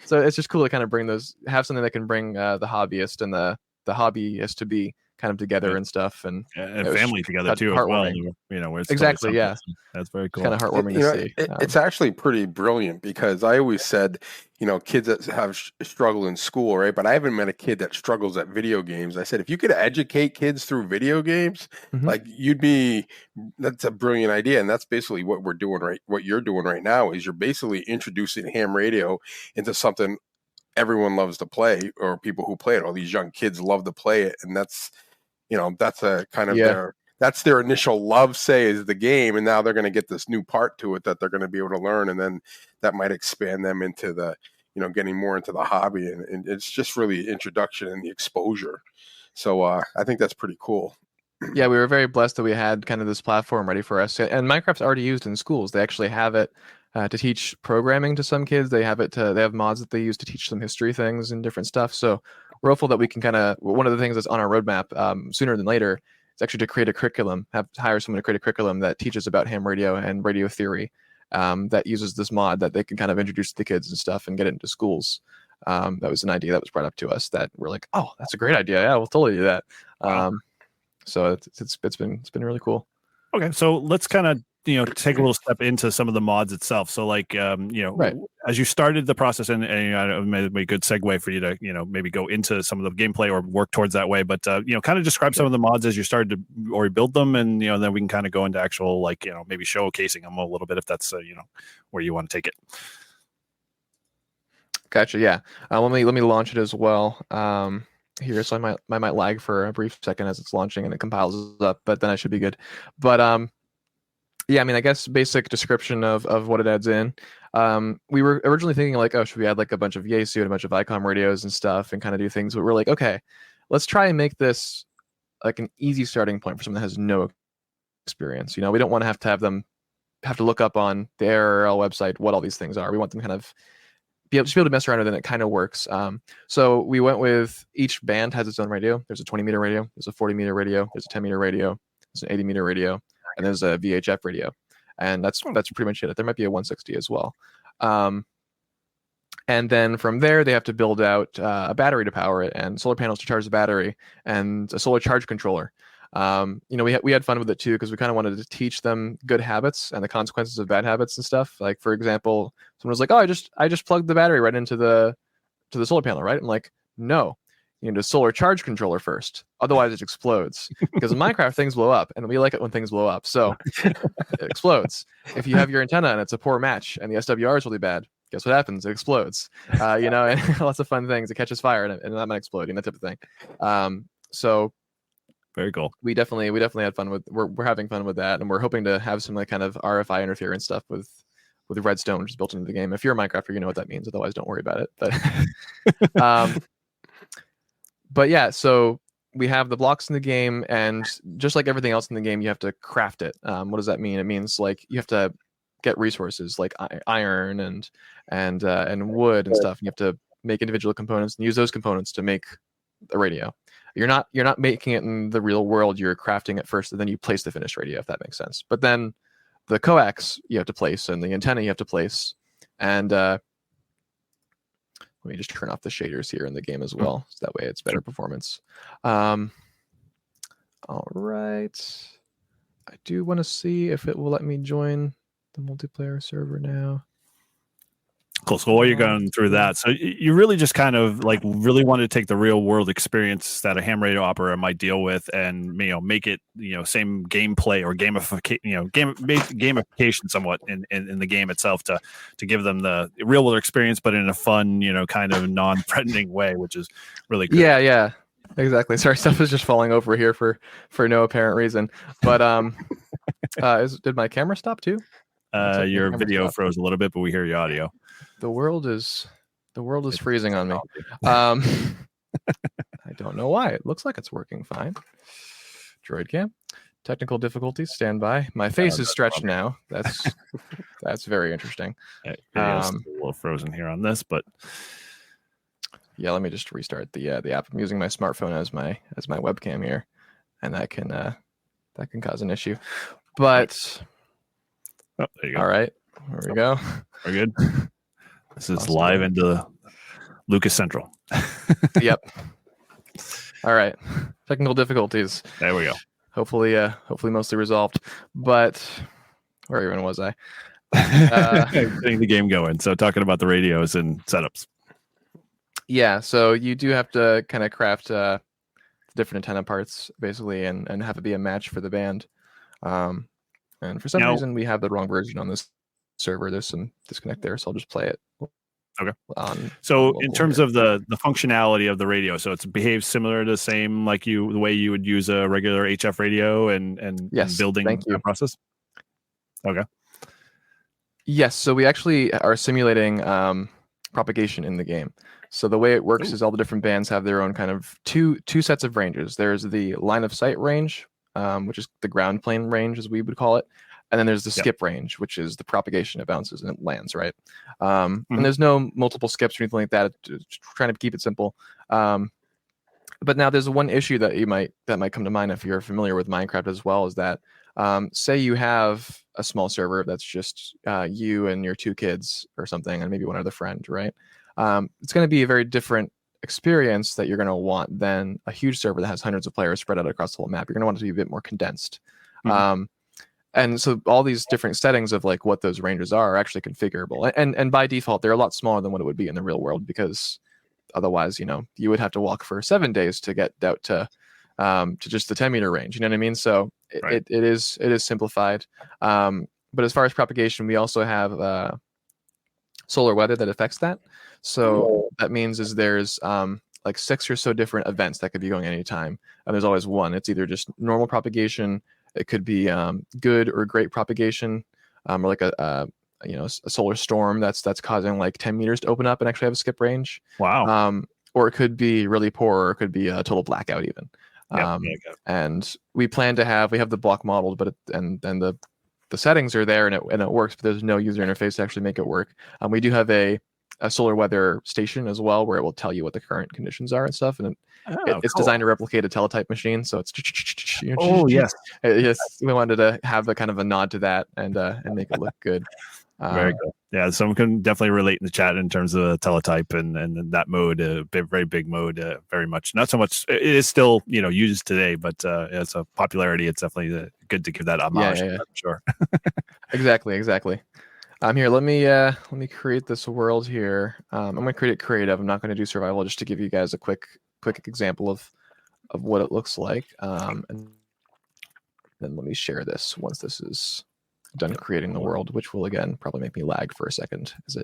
So it's just cool to kind of have something that can bring the hobbyist and the hobbyist to be kind of together and stuff, and family together too as well. Where it's exactly, yeah, that's very cool. It's kind of heartwarming to see. It's actually pretty brilliant because I always said, kids that have struggled in school, right? But I haven't met a kid that struggles at video games. I said, if you could educate kids through video games, like that's a brilliant idea. And that's basically what we're doing, right? What you're doing right now is you're basically introducing ham radio into something everyone loves to play, or people who play it. All these young kids love to play it. And that's a kind of that's their initial love, say, is the game. And now they're going to get this new part to it that they're going to be able to learn. And then that might expand them into the, getting more into the hobby. And it's just really introduction and the exposure. So I think that's pretty cool. Yeah, we were very blessed that we had kind of this platform ready for us. And Minecraft's already used in schools. They actually have it to teach programming to some kids. They have mods that they use to teach them history things and different stuff. So we're hopeful that we can one of the things that's on our roadmap sooner than later is actually to create a curriculum, hire someone to create a curriculum that teaches about ham radio and radio theory that uses this mod that they can kind of introduce to the kids and stuff and get it into schools. That was an idea that was brought up to us that we're like, oh, that's a great idea. Yeah, we'll totally do that. So it's been really cool. Okay, so let's kind of take a little step into some of the mods itself. So like as you started the process, and it may be a good segue for you to maybe go into some of the gameplay or work towards that way. But kind of describe some of the mods as you started to or build them, and then we can kind of go into actual maybe showcasing them a little bit if that's where you want to take it. Gotcha. Yeah. Let me launch it as well. Here, so I might lag for a brief second as it's launching and it compiles up, but then I should be good. But yeah, I mean, I guess basic description of what it adds in. We were originally thinking like, oh, should we add like a bunch of Yaesu and a bunch of ICOM radios and stuff and kind of do things, but we're like, okay, let's try and make this like an easy starting point for someone that has no experience. We don't want to have them have to look up on the ARRL website what all these things are. We want them kind of be able to mess around with it, and it kind of works. So we went with each band has its own radio. There's a 20-meter radio, there's a 40-meter radio, there's a 10-meter radio, there's an 80-meter radio, and there's a VHF radio. And that's pretty much it. There might be a 160 as well. And then from there, they have to build out a battery to power it, and solar panels to charge the battery, and a solar charge controller. We had fun with it too because we kind of wanted to teach them good habits and the consequences of bad habits and stuff. Like for example, someone was like, "Oh, I just plugged the battery right into the solar panel, right?" I'm like, "No, you need a solar charge controller first, otherwise it explodes." Because in Minecraft things blow up, and we like it when things blow up, so it explodes. If you have your antenna and it's a poor match and the SWR is really bad, guess what happens? It explodes. And lots of fun things. It catches fire and that might explode, that type of thing. So. Very cool. We definitely had fun with. We're having fun with that, and we're hoping to have some like kind of RFI interference stuff with redstone, which is built into the game. If you're a Minecrafter, you know what that means. Otherwise, don't worry about it. But but yeah, so we have the blocks in the game, and just like everything else in the game, you have to craft it. What does that mean? It means like you have to get resources like iron and wood and stuff. And you have to make individual components and use those components to make a radio. You're not making it in the real world. You're crafting it first, and then you place the finished radio, if that makes sense. But then the coax you have to place, and the antenna you have to place, and let me just turn off the shaders here in the game as well, so that way it's better performance. All right, I do want to see if it will let me join the multiplayer server now. Cool. So while you're going through that, so you really just kind of like really wanted to take the real world experience that a ham radio operator might deal with, and make it same gameplay or gamification somewhat in the game itself to give them the real world experience, but in a fun kind of non-threatening way, which is really good. Yeah, exactly. Sorry, stuff is just falling over here for no apparent reason. But did my camera stop too? Your video froze a little bit, but we hear your audio. The world is freezing on me. I don't know why. It looks like it's working fine. Droid cam. Technical difficulties. Stand by. My face is stretched now. That's very interesting. A little frozen here on this, but yeah. Let me just restart the app. I'm using my smartphone as my webcam here, and that can cause an issue. But there you go. All right, there we go. We're good. This is awesome. Live into Lucas Central. Yep. All right. Technical difficulties. There we go. Hopefully mostly resolved. But where even was I? Getting the game going. So talking about the radios and setups. Yeah. So you do have to kind of craft different antenna parts basically, and have it be a match for the band. And for some reason, we have the wrong version on this server. There's some disconnect there, so I'll just play it. Okay. So in terms of the functionality of the radio, so it behaves similar to the way you would use a regular HF radio and yes, building that process. Okay. Yes. So we actually are simulating propagation in the game. So the way it works is all the different bands have their own kind of two sets of ranges. There's the line of sight range, which is the ground plane range, as we would call it. And then there's the skip range, which is the propagation. It bounces and it lands, right? And there's no multiple skips or anything like that. It's trying to keep it simple. But now there's one issue that might come to mind if you're familiar with Minecraft as well, is that say you have a small server that's just you and your two kids or something, and maybe one other friend, right? It's going to be a very different experience that you're going to want than a huge server that has hundreds of players spread out across the whole map. You're going to want it to be a bit more condensed. And so all these different settings of like what those ranges are actually configurable. And by default, they're a lot smaller than what it would be in the real world, because otherwise, you would have to walk for 7 days to get out to just the 10-meter range. You know what I mean? So it is simplified. But as far as propagation, we also have solar weather that affects that. So that means there's like 6 or so different events that could be going anytime. And there's always one. It's either just normal propagation. It could be good or great propagation, or like a solar storm that's causing like 10 meters to open up and actually have a skip range. Wow. Or it could be really poor, or it could be a total blackout even. And we plan to have the block modeled, but the settings are there and it works, but there's no user interface to actually make it work. We do have a solar weather station as well, where it will tell you what the current conditions are and stuff, and it's designed to replicate a teletype machine, so it's yes, we wanted to have a kind of a nod to that and make it look good. Very good. Yeah, someone can definitely relate in the chat in terms of teletype and that mode, very big mode, very much. Not so much. It is still used today, but it's a popularity. It's definitely good to give that homage. Yeah. I'm sure. Exactly. Here, let me create this world here. I'm going to create it creative. I'm not going to do survival, just to give you guys a quick example of what it looks like. And then let me share this once this is done creating the world, which will again probably make me lag for a second. So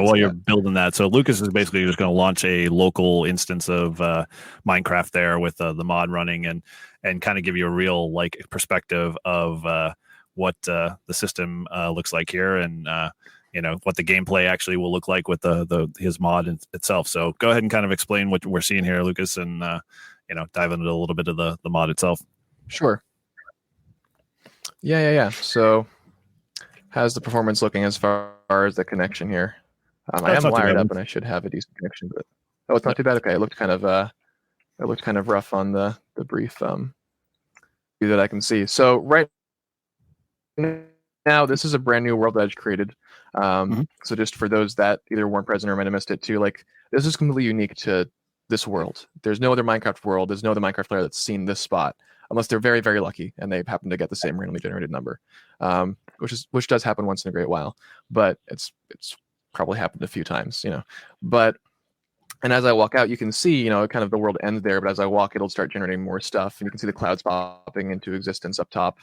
while you're building that, so Lucas is basically just going to launch a local instance of Minecraft there with the mod running and kind of give you a real perspective of what the system looks like here, and what the gameplay actually will look like with his mod itself. So go ahead and kind of explain what we're seeing here, Lucas, and dive into a little bit of the mod itself. Sure. Yeah. So, how's the performance looking as far as the connection here? I am wired up, and I should have a decent connection. But it's not too bad. Okay, it looked kind of rough on the brief view that I can see. So right now, this is a brand new world that I've created. So just for those that either weren't present or might have missed it too, like this is completely unique to this world. There's no other Minecraft world. There's no other Minecraft player that's seen this spot, unless they're very, very lucky and they happen to get the same randomly generated number, which does happen once in a great while. But it's probably happened a few times, And as I walk out, you can see, kind of the world ends there. But as I walk, it'll start generating more stuff, and you can see the clouds popping into existence up top,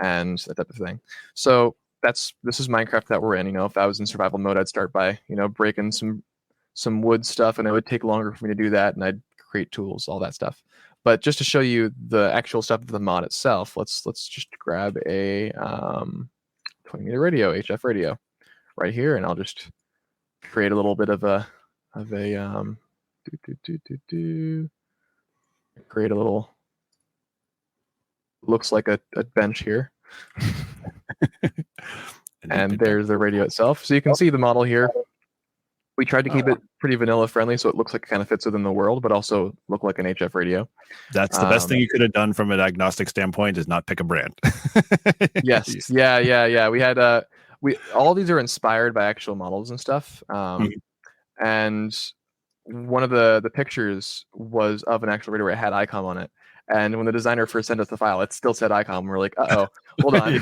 and that type of thing. So this is Minecraft that we're in. If I was in survival mode, I'd start by breaking some wood stuff, and it would take longer for me to do that, and I'd create tools, all that stuff. But just to show you the actual stuff of the mod itself, let's just grab a 20-meter radio, HF radio, right here, and I'll just create a little bit of a create a little, looks like a bench here. And there's the radio itself. So you can see the model here. We tried to keep it pretty vanilla friendly, so it looks like it kind of fits within the world, but also look like an HF radio. That's the best thing you could have done from an agnostic standpoint, is not pick a brand. Yes. Yeah. We had all these are inspired by actual models and stuff. And one of the pictures was of an actual radio where it had ICOM on it. And when the designer first sent us the file, it still said ICOM. We're like, uh-oh, hold on.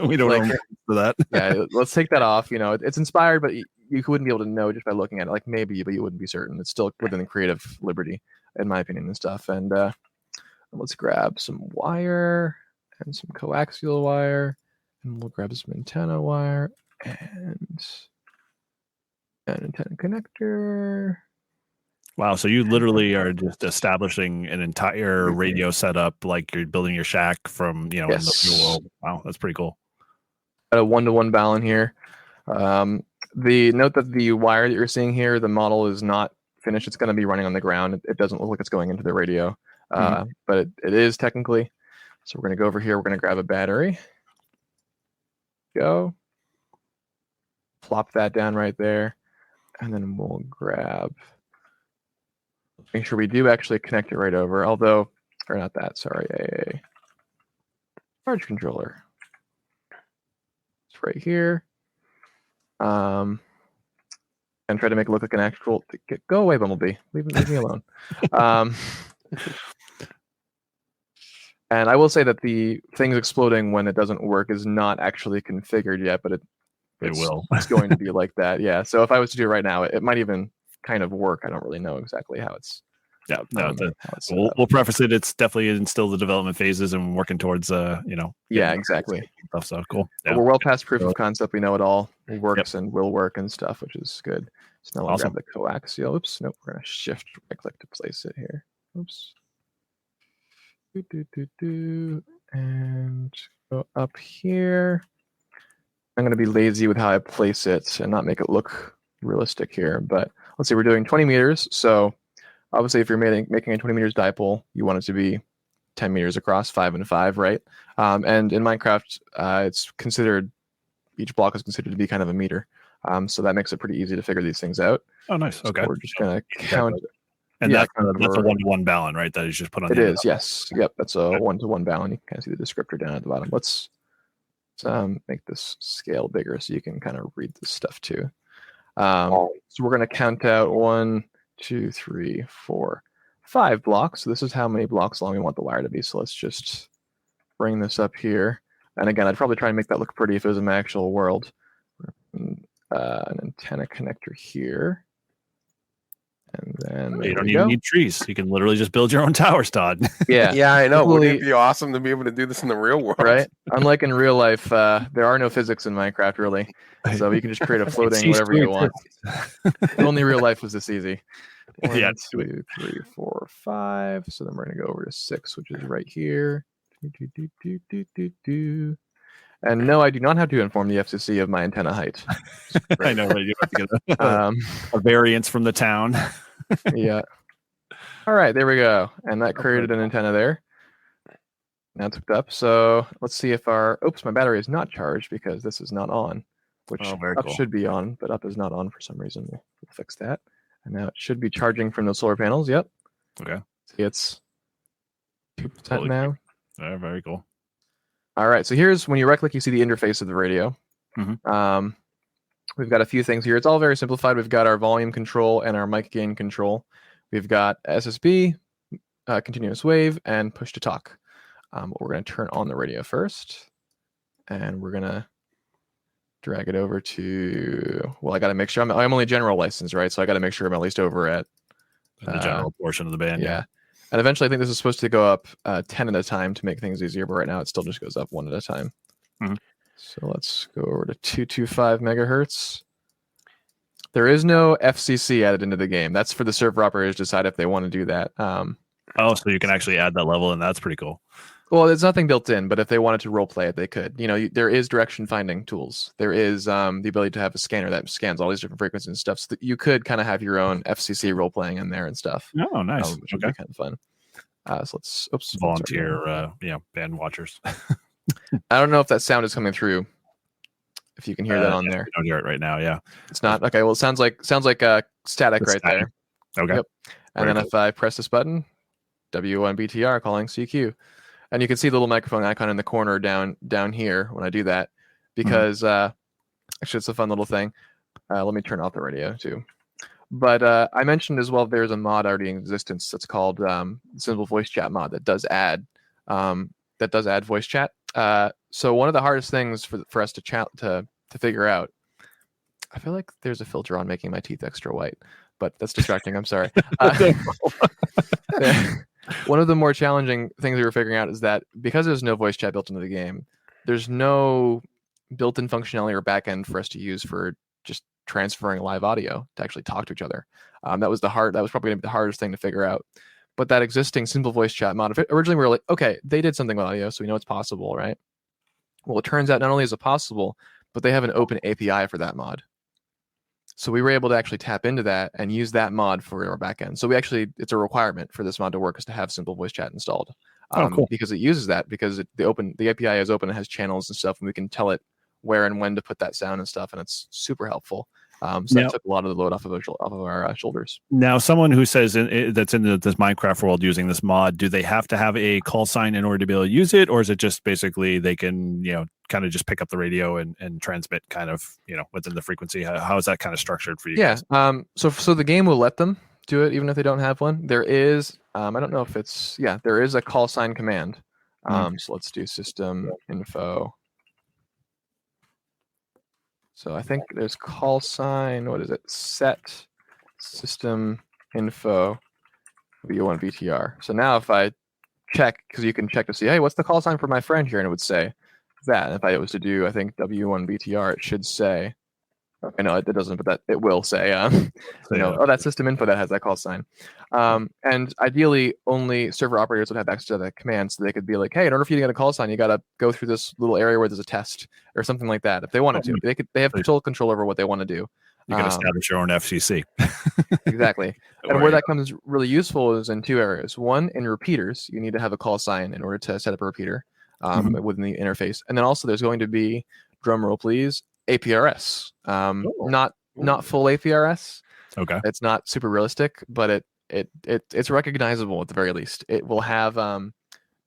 We don't know for that. Yeah, let's take that off. It's inspired, but you wouldn't be able to know just by looking at it. Like maybe, but you wouldn't be certain. It's still within creative liberty, in my opinion, and stuff. And let's grab some wire and some coaxial wire. And we'll grab some antenna wire and an antenna connector. Wow, so you literally are just establishing an entire radio setup, like you're building your shack from, in the real world. Wow, that's pretty cool. Got a 1-to-1 balun here. The note that the wire that you're seeing here, the model is not finished. It's going to be running on the ground. It doesn't look like it's going into the radio, but it is technically. So we're going to go over here. We're going to grab a battery. Go. Plop that down right there. And then we'll grab... Make sure we do actually connect it right over, or not that, sorry, a charge controller. It's right here. And try to make it look like an actual, go away, Bumblebee, leave me alone. And I will say that the things exploding when it doesn't work is not actually configured yet, but it will. It's going to be like that, yeah. So if I was to do it right now, it might even kind of work. I don't really know exactly how it's. Yeah, no. We'll preface it. It's definitely in still the development phases and working towards Yeah, exactly. Stuff. So cool. Yeah. We're well past proof of concept. We know it all works and will work and stuff, which is good. So now we'll grab the coaxial. Oops, nope. We're gonna shift right click to place it here. Oops. And go up here. I'm gonna be lazy with how I place it and not make it look realistic here, but let's see, we're doing 20 meters. So obviously if you're making a 20 meters dipole, you want it to be 10 meters across, 5 and 5, right? And in Minecraft, it's considered, each block is considered to be kind of a meter. So that makes it pretty easy to figure these things out. Oh, nice. Okay. So we're just going to count. And that's a 1-to-1 balun, right? That is just put on. It is, yes. Yep, that's a 1-to-1 balun. You can kind of see the descriptor down at the bottom. Let's make this scale bigger so you can kind of read this stuff too. So we're going to count out 1, 2, 3, 4, 5 blocks. So this is how many blocks long we want the wire to be. So let's just bring this up here. And again, I'd probably try and make that look pretty if it was in my actual world. An antenna connector here. And then you don't even need trees. You can literally just build your own towers, Todd. Yeah. Yeah, I know. Wouldn't it be awesome to be able to do this in the real world? Right? Unlike in real life, there are no physics in Minecraft, really. So you can just create a floating whatever you want. Only real life was this easy. 1, 2, 3, 4, 5. So then we're going to go over to 6, which is right here. And no, I do not have to inform the FCC of my antenna height. I know, right? You have to get a variance from the town. Yeah. All right, there we go. And that created an antenna there. Now it's hooked up. So let's see if oops, my battery is not charged because this is not on, which very up cool. should be on, but up is not on for some reason. We'll fix that. And now it should be charging from those solar panels. Yep. Okay. See, it's 2% now. Very cool. All right. So here's when you right click, you see the interface of the radio. Mhm. We've got a few things here. It's all very simplified. We've got our volume control and our mic gain control. We've got SSB, continuous wave, and push to talk. We're going to turn on the radio first, and we're going to drag it over to, well, I got to make sure I'm only general license, right? So I got to make sure I'm at least over at the general portion of the band. Yeah. And eventually I think this is supposed to go up 10 at a time to make things easier, but right now it still just goes up 1 at a time. Mm-hmm. So let's go over to 225 megahertz. There is no FCC added into the game. That's for the server operators to decide if they want to do that. So you can actually add that level, and that's pretty cool. Well, there's nothing built in, but if they wanted to role play it, they could. There is direction finding tools. There is the ability to have a scanner that scans all these different frequencies and stuff. So that you could kind of have your own FCC role playing in there and stuff. Oh, nice. Which would be kind of fun. So let's volunteer, band watchers. I don't know if that sound is coming through. If you can hear that on there, I don't hear it right now. Yeah, it's not okay. Well, it sounds like static right there. Okay. Yep. And then if I press this button, W1BTR calling CQ. And you can see the little microphone icon in the corner down here when I do that, because actually it's a fun little thing. Let me turn off the radio too. But I mentioned as well there's a mod already in existence that's called Simple Voice Chat mod that does add voice chat. So one of the hardest things for us to figure out. I feel like there's a filter on making my teeth extra white, but that's distracting. I'm sorry. One of the more challenging things we were figuring out is that because there's no voice chat built into the game, there's no built-in functionality or backend for us to use for just transferring live audio to actually talk to each other. That was probably going to be the hardest thing to figure out. But that existing simple voice chat mod, originally we were like, okay, they did something with audio, so we know it's possible, right? Well, it turns out not only is it possible, but they have an open API for that mod. So we were able to actually tap into that and use that mod for our backend. So it's a requirement for this mod to work is to have simple voice chat installed. Cool. Because it uses that, because the API is open, it has channels and stuff, and we can tell it where and when to put that sound and stuff, and it's super helpful. That took a lot of the load off of our shoulders. Now, someone who says that's in this Minecraft world using this mod, do they have to have a call sign in order to be able to use it, or is it just basically they can kind of just pick up the radio and transmit kind of within the frequency? How is that kind of structured for you? Yeah. So the game will let them do it even if they don't have one. There is I don't know if there is a call sign command. So let's do system info. So I think there's call sign. What is it? Set system info W1BTR. So now if I check, because you can check to see, hey, what's the call sign for my friend here? And it would say that. And if I was to do, I think W1BTR, it should say, okay, no, it doesn't, but it will say, that system info that has that call sign. And ideally, only server operators would have access to that command, so they could be like, hey, in order for you to get a call sign, you got to go through this little area where there's a test or something like that. If they wanted to, they have total control over what they want to do. You can establish your own FCC. Exactly. And where that comes really useful is in 2 areas. One, in repeaters, you need to have a call sign in order to set up a repeater within the interface. And then also there's going to be, drum roll please, APRS. Not full APRS. Okay. It's not super realistic, but it's recognizable at the very least. It will have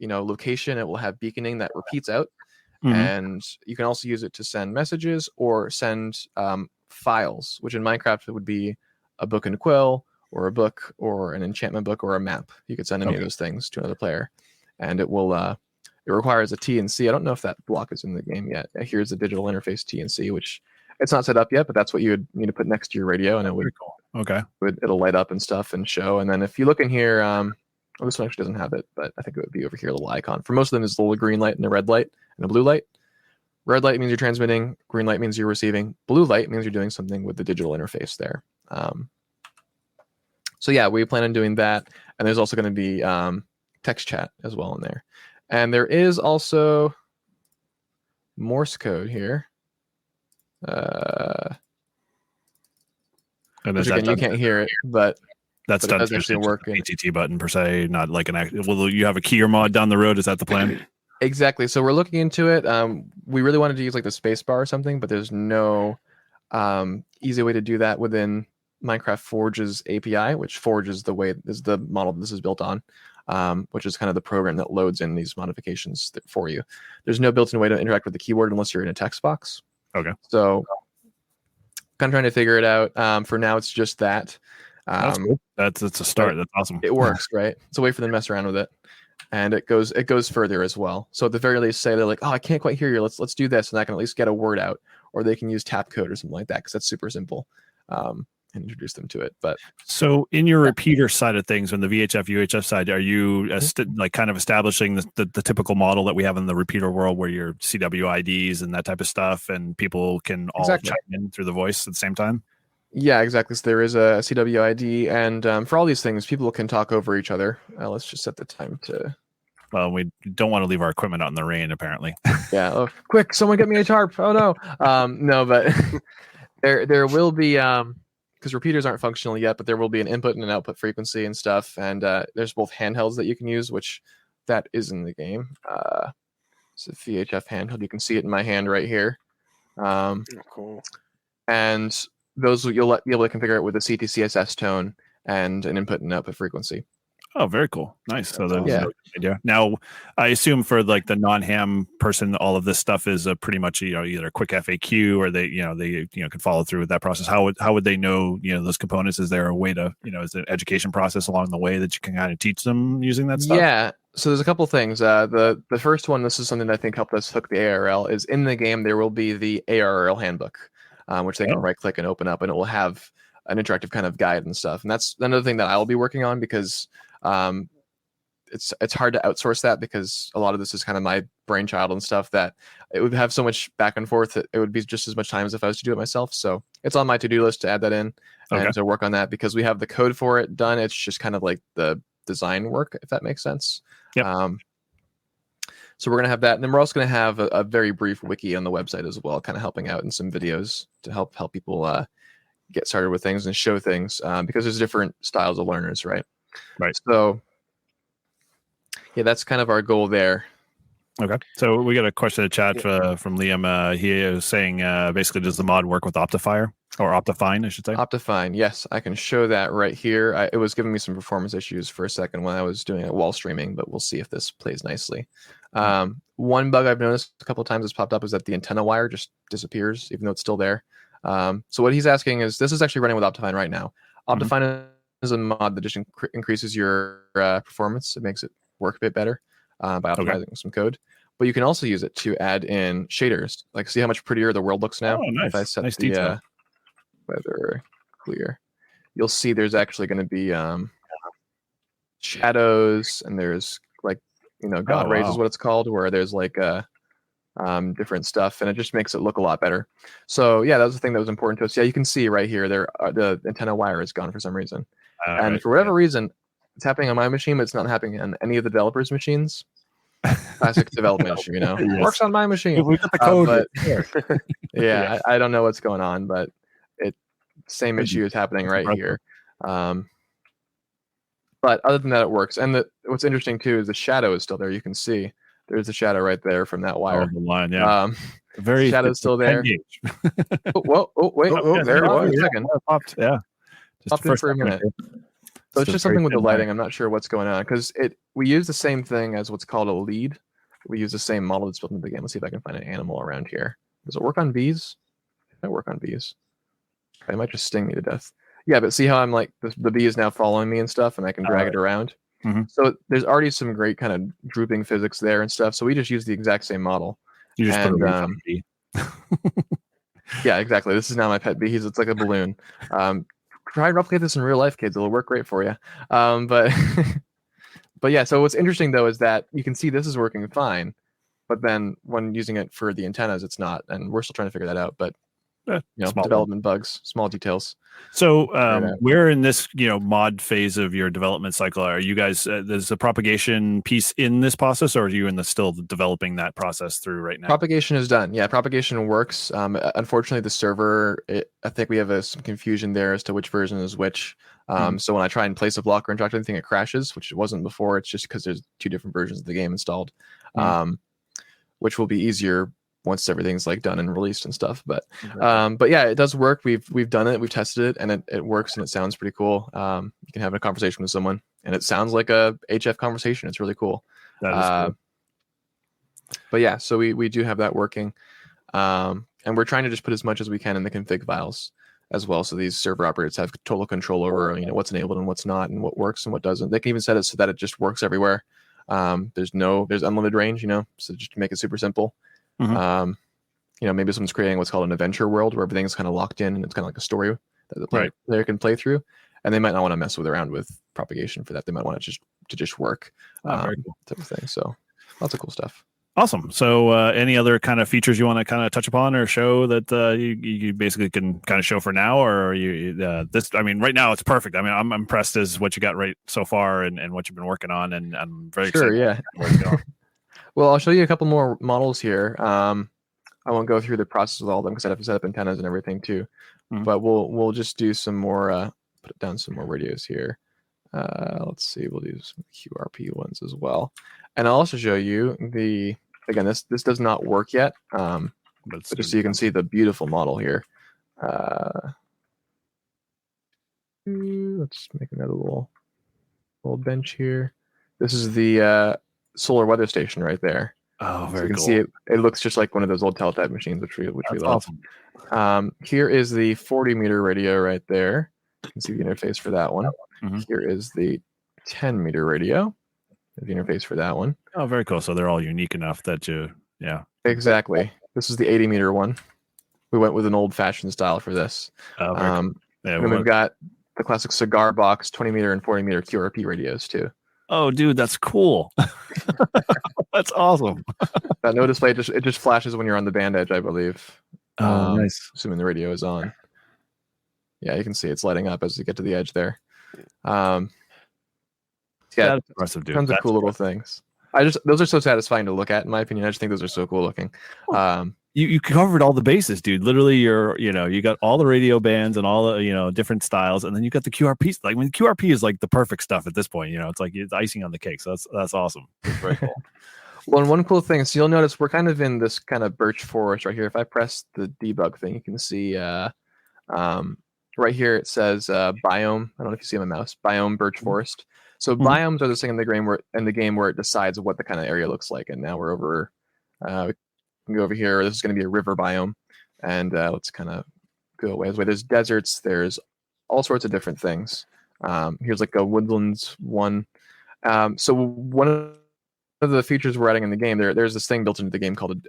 location, it will have beaconing that repeats out. And you can also use it to send messages or send files, which in Minecraft it would be a book and quill or a book or an enchantment book or a map. You could send any of those things to another player, and it will it requires a T&C. I don't know if that block is in the game yet. Here's the digital interface T&C, which it's not set up yet, but that's what you would need to put next to your radio, and it would it'll light up and stuff and show. And then if you look in here, this one actually doesn't have it, but I think it would be over here, a little icon. For most of them, there's a little green light and a red light and a blue light. Red light means you're transmitting. Green light means you're receiving. Blue light means you're doing something with the digital interface there. So yeah, we plan on doing that. And there's also going to be text chat as well in there. And there is also Morse code here. And again, you can't hear it, but That's but done it does through actually just work an in ATT button per se, not like an act. Will you have a keyer mod down the road? Is that the plan? Exactly. So we're looking into it. We really wanted to use like the space bar or something, but there's no easy way to do that within Minecraft Forge's API, which Forge is the model this is built on, which is kind of the program that loads in these modifications for you. There's no built-in way to interact with the keyboard unless you're in a text box. Okay. So kind of trying to figure it out. For now, it's just that. That's cool. That's a start. That's awesome. It works, right? So wait for them to mess around with it. And it goes further as well. So at the very least, say they're like, oh, I can't quite hear you. Let's do this, and I can at least get a word out, or they can use tap code or something like that because that's super simple, and introduce them to it. But so in your repeater side of things, on the VHF UHF side, are you like kind of establishing the typical model that we have in the repeater world, where your CW IDs and that type of stuff, and people can all chime in through the voice at the same time? Yeah, exactly. So there is a CW ID, and for all these things, people can talk over each other. Let's just set the time to. Well, we don't want to leave our equipment out in the rain, apparently. Yeah. Oh, quick! Someone get me a tarp! Oh no. No, but there will be because repeaters aren't functional yet, but there will be an input and an output frequency and stuff. And there's both handhelds that you can use, which that is in the game. It's a VHF handheld. You can see it in my hand right here. Cool. And those you'll be able to configure it with a CTCSS tone and an input and output frequency. Oh, very cool. Nice. So yeah. Now, I assume for like the non-ham person, all of this stuff is a pretty much either a quick FAQ or they can follow through with that process. How would they know those components? Is there a way to is there an education process along the way that you can kind of teach them using that stuff? Yeah. So there's a couple things. The first one, this is something that I think helped us hook the ARL, is in the game there will be the ARL handbook, which they can right click and open up, and it will have an interactive kind of guide and stuff. And that's another thing that I'll be working on because it's hard to outsource that because a lot of this is kind of my brainchild and stuff that it would have so much back and forth that it would be just as much time as if I was to do it myself. So it's on my to-do list to add that in and to work on that because we have the code for it done. It's just kind of like the design work, if that makes sense. Yep. So we're going to have that. And then we're also going to have a very brief wiki on the website as well, kind of helping out in some videos to help people get started with things and show things because there's different styles of learners, right? Right. So yeah, that's kind of our goal there. Okay. So we got a question in the chat from Liam. He is saying basically, does the mod work with Optifine, I should say? Optifine, yes. I can show that right here. It was giving me some performance issues for a second when I was doing it while streaming, but we'll see if this plays nicely. One bug I've noticed a couple of times has popped up is that the antenna wire just disappears, even though it's still there. So what he's asking is, this is actually running with Optifine right now. Optifine is a mod that just increases your performance. It makes it work a bit better by optimizing some code. But you can also use it to add in shaders. Like, see how much prettier the world looks now? Oh, nice. If I set nice the weather clear, you'll see there's actually going to be shadows, and there's like God rays is what it's called, where there's like different stuff, and it just makes it look a lot better. So yeah, that was the thing that was important to us. Yeah, you can see right here there the antenna wire is gone for some reason, and for whatever reason it's happening on my machine, but it's not happening on any of the developers' machines. Classic development issue, Yes. Works on my machine. We got the code. But, yeah, I don't know what's going on, but same issue is happening right here. But other than that, it works. And what's interesting too is the shadow is still there. You can see there's a shadow right there from that wire. The line, yeah. Very shadow's still there. Wait. There it was. Second. Popped, yeah. Popped in for a minute. So it's just something with the lighting. I'm not sure what's going on because we use the same thing as what's called a lead. We use the same model that's built into the game. Let's see if I can find an animal around here. Does it work on bees? It might work on bees. It might just sting me to death. Yeah, but see how I'm like the bee is now following me and stuff, and I can drag it around. Mm-hmm. So there's already some great kind of drooping physics there and stuff. So we just use the exact same model. You just put a bee. Yeah, exactly. This is now my pet bee. It's like a balloon. Try and replicate this in real life, kids. It'll work great for you. But yeah, so what's interesting though is that you can see this is working fine, but then when using it for the antennas, it's not, and we're still trying to figure that out. But Small development bugs, small details. So Fair enough. where in this mod phase of your development cycle are you guys? There's a propagation piece in this process, or are you in the still developing that process through right now? Propagation is done. Yeah, propagation works. Unfortunately, the server, I think we have some confusion there as to which version is which. So when I try and place a block or interact with anything, it crashes, which it wasn't before. It's just because there's 2 different versions of the game installed, which will be easier once everything's like done and released and stuff. But yeah, it does work. We've done it, we've tested it, and it works, and it sounds pretty cool. You can have a conversation with someone, and it sounds like a HF conversation. It's really cool. That is cool. But yeah, so we do have that working, and we're trying to just put as much as we can in the config files as well, so these server operators have total control over what's enabled and what's not, and what works and what doesn't. They can even set it so that it just works everywhere. There's unlimited range, so just to make it super simple. Maybe someone's creating what's called an adventure world where everything's kind of locked in and it's kind of like a story that the player can play through, and they might not want to mess around with propagation for that. They might want it to just work, very cool. type of thing. So lots of cool stuff. Awesome. So any other kind of features you want to kind of touch upon or show that you basically can kind of show for now, or are you right now it's perfect. I'm impressed as what you got right so far and what you've been working on, and I'm very excited. Yeah. Well, I'll show you a couple more models here. I won't go through the process with all of them because I have to set up antennas and everything too. But we'll just do some more, put down some more radios here. Let's see, we'll do some QRP ones as well. And I'll also show you again, this does not work yet, but just so you can see the beautiful model here. Let's make another little bench here. This is the solar weather station right there. Oh, very cool. So you can see it looks just like one of those old teletype machines, which we love. Awesome. Here is the 40 meter radio right there. You can see the interface for that one. Here is the 10 meter radio. The interface for that one. Oh, very cool. So they're all unique enough that Exactly. This is the 80 meter one. We went with an old fashioned style for this. Oh, very cool. And we've got the classic cigar box 20 meter and 40 meter QRP radios too. Oh, dude, that's cool. That's awesome. That no display just flashes when you're on the band edge, I believe. Oh, nice. Assuming the radio is on. Yeah, you can see it's lighting up as you get to the edge there. Yeah, that's impressive, dude. Tons of cool little things. Those are so satisfying to look at, in my opinion. I just think those are so cool looking. You covered all the bases, dude. Literally, you got all the radio bands and all the different styles, and then you got the QRP. Like, when QRP is like the perfect stuff at this point. It's like it's icing on the cake. So that's awesome. That's very cool. Well, and one cool thing, so you'll notice we're kind of in this kind of birch forest right here. If I press the debug thing, you can see right here it says biome. I don't know if you see my mouse. Biome birch forest. So biomes are this thing in the game where it decides what the kind of area looks like. And now we're over. We can go over here. This is going to be a river biome, and let's kind of go away. There's deserts. There's all sorts of different things. Here's like a woodlands one. So one of the features we're adding in the game, there's this thing built into the game called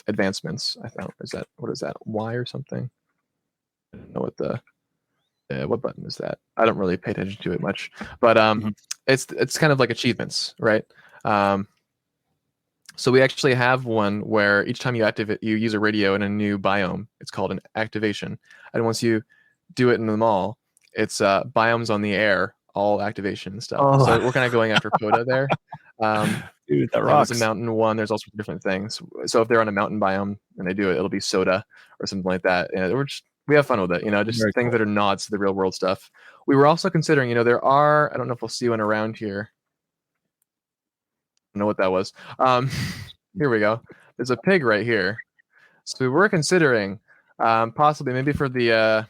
advancements. I don't. What is that? Y or something? I don't know what button is that? I don't really pay attention to it much, but it's kind of like achievements, right? So we actually have one where each time you activate, you use a radio in a new biome. It's called an activation, and once you do it in them all, it's biomes on the air, all activation and stuff. Oh. So we're kind of going after POTA there. Dude, that rocks. There's a mountain one. There's also different things. So if they're on a mountain biome and they do it, it'll be soda or something like that. We have fun with it, just Very things cool. that are nods to the real world stuff. We were also considering, there are, I don't know if we'll see one around here. I don't know what that was. Here we go. There's a pig right here. So we were considering possibly maybe for the,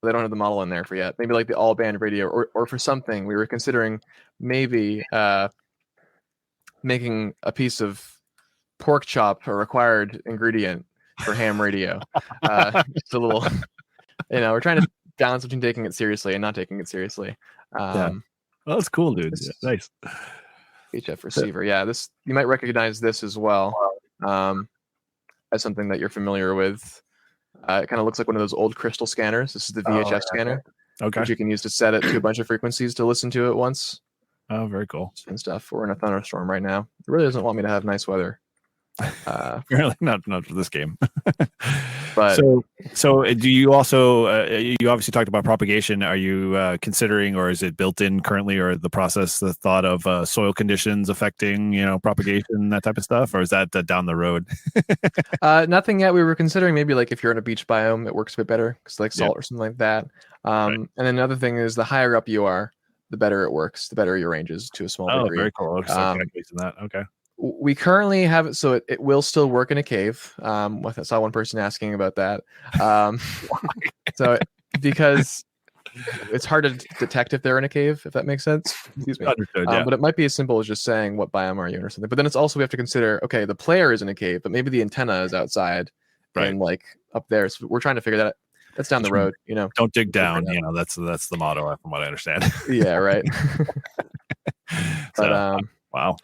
they don't have the model in there for yet. Maybe like the all band radio or for something. We were considering maybe making a piece of pork chop a required ingredient for ham radio. Just a little, we're trying to balance between taking it seriously and not taking it seriously. Well, that's cool, dude. Yeah, nice. HF receiver. Yeah, this you might recognize this as well as something that you're familiar with. It kind of looks like one of those old crystal scanners. This is the VHF scanner, which you can use to set it to a bunch of frequencies to listen to it once. Oh, very cool. And stuff. We're in a thunderstorm right now. It really doesn't want me to have nice weather. Apparently not for this game. But so do you also you obviously talked about propagation. Are you considering, or is it built in currently, or the process, the thought of soil conditions affecting propagation, that type of stuff, or is that down the road? nothing yet. We were considering maybe like if you're in a beach biome, it works a bit better because like salt or something like that. Right. And then another thing is the higher up you are, the better it works, the better your range is to a small Oh, degree. very cool. So calculating that. Okay. We currently have it so it will still work in a cave. I saw one person asking about that. So because it's hard to detect if they're in a cave, if that makes sense. Excuse me. Understood, yeah. But it might be as simple as just saying what biome are you in or something. But then it's also we have to consider, okay, the player is in a cave, but maybe the antenna is outside and like up there. So we're trying to figure that out. That's down the road, Don't dig down. That's the motto, from what I understand. Yeah, right. But wow.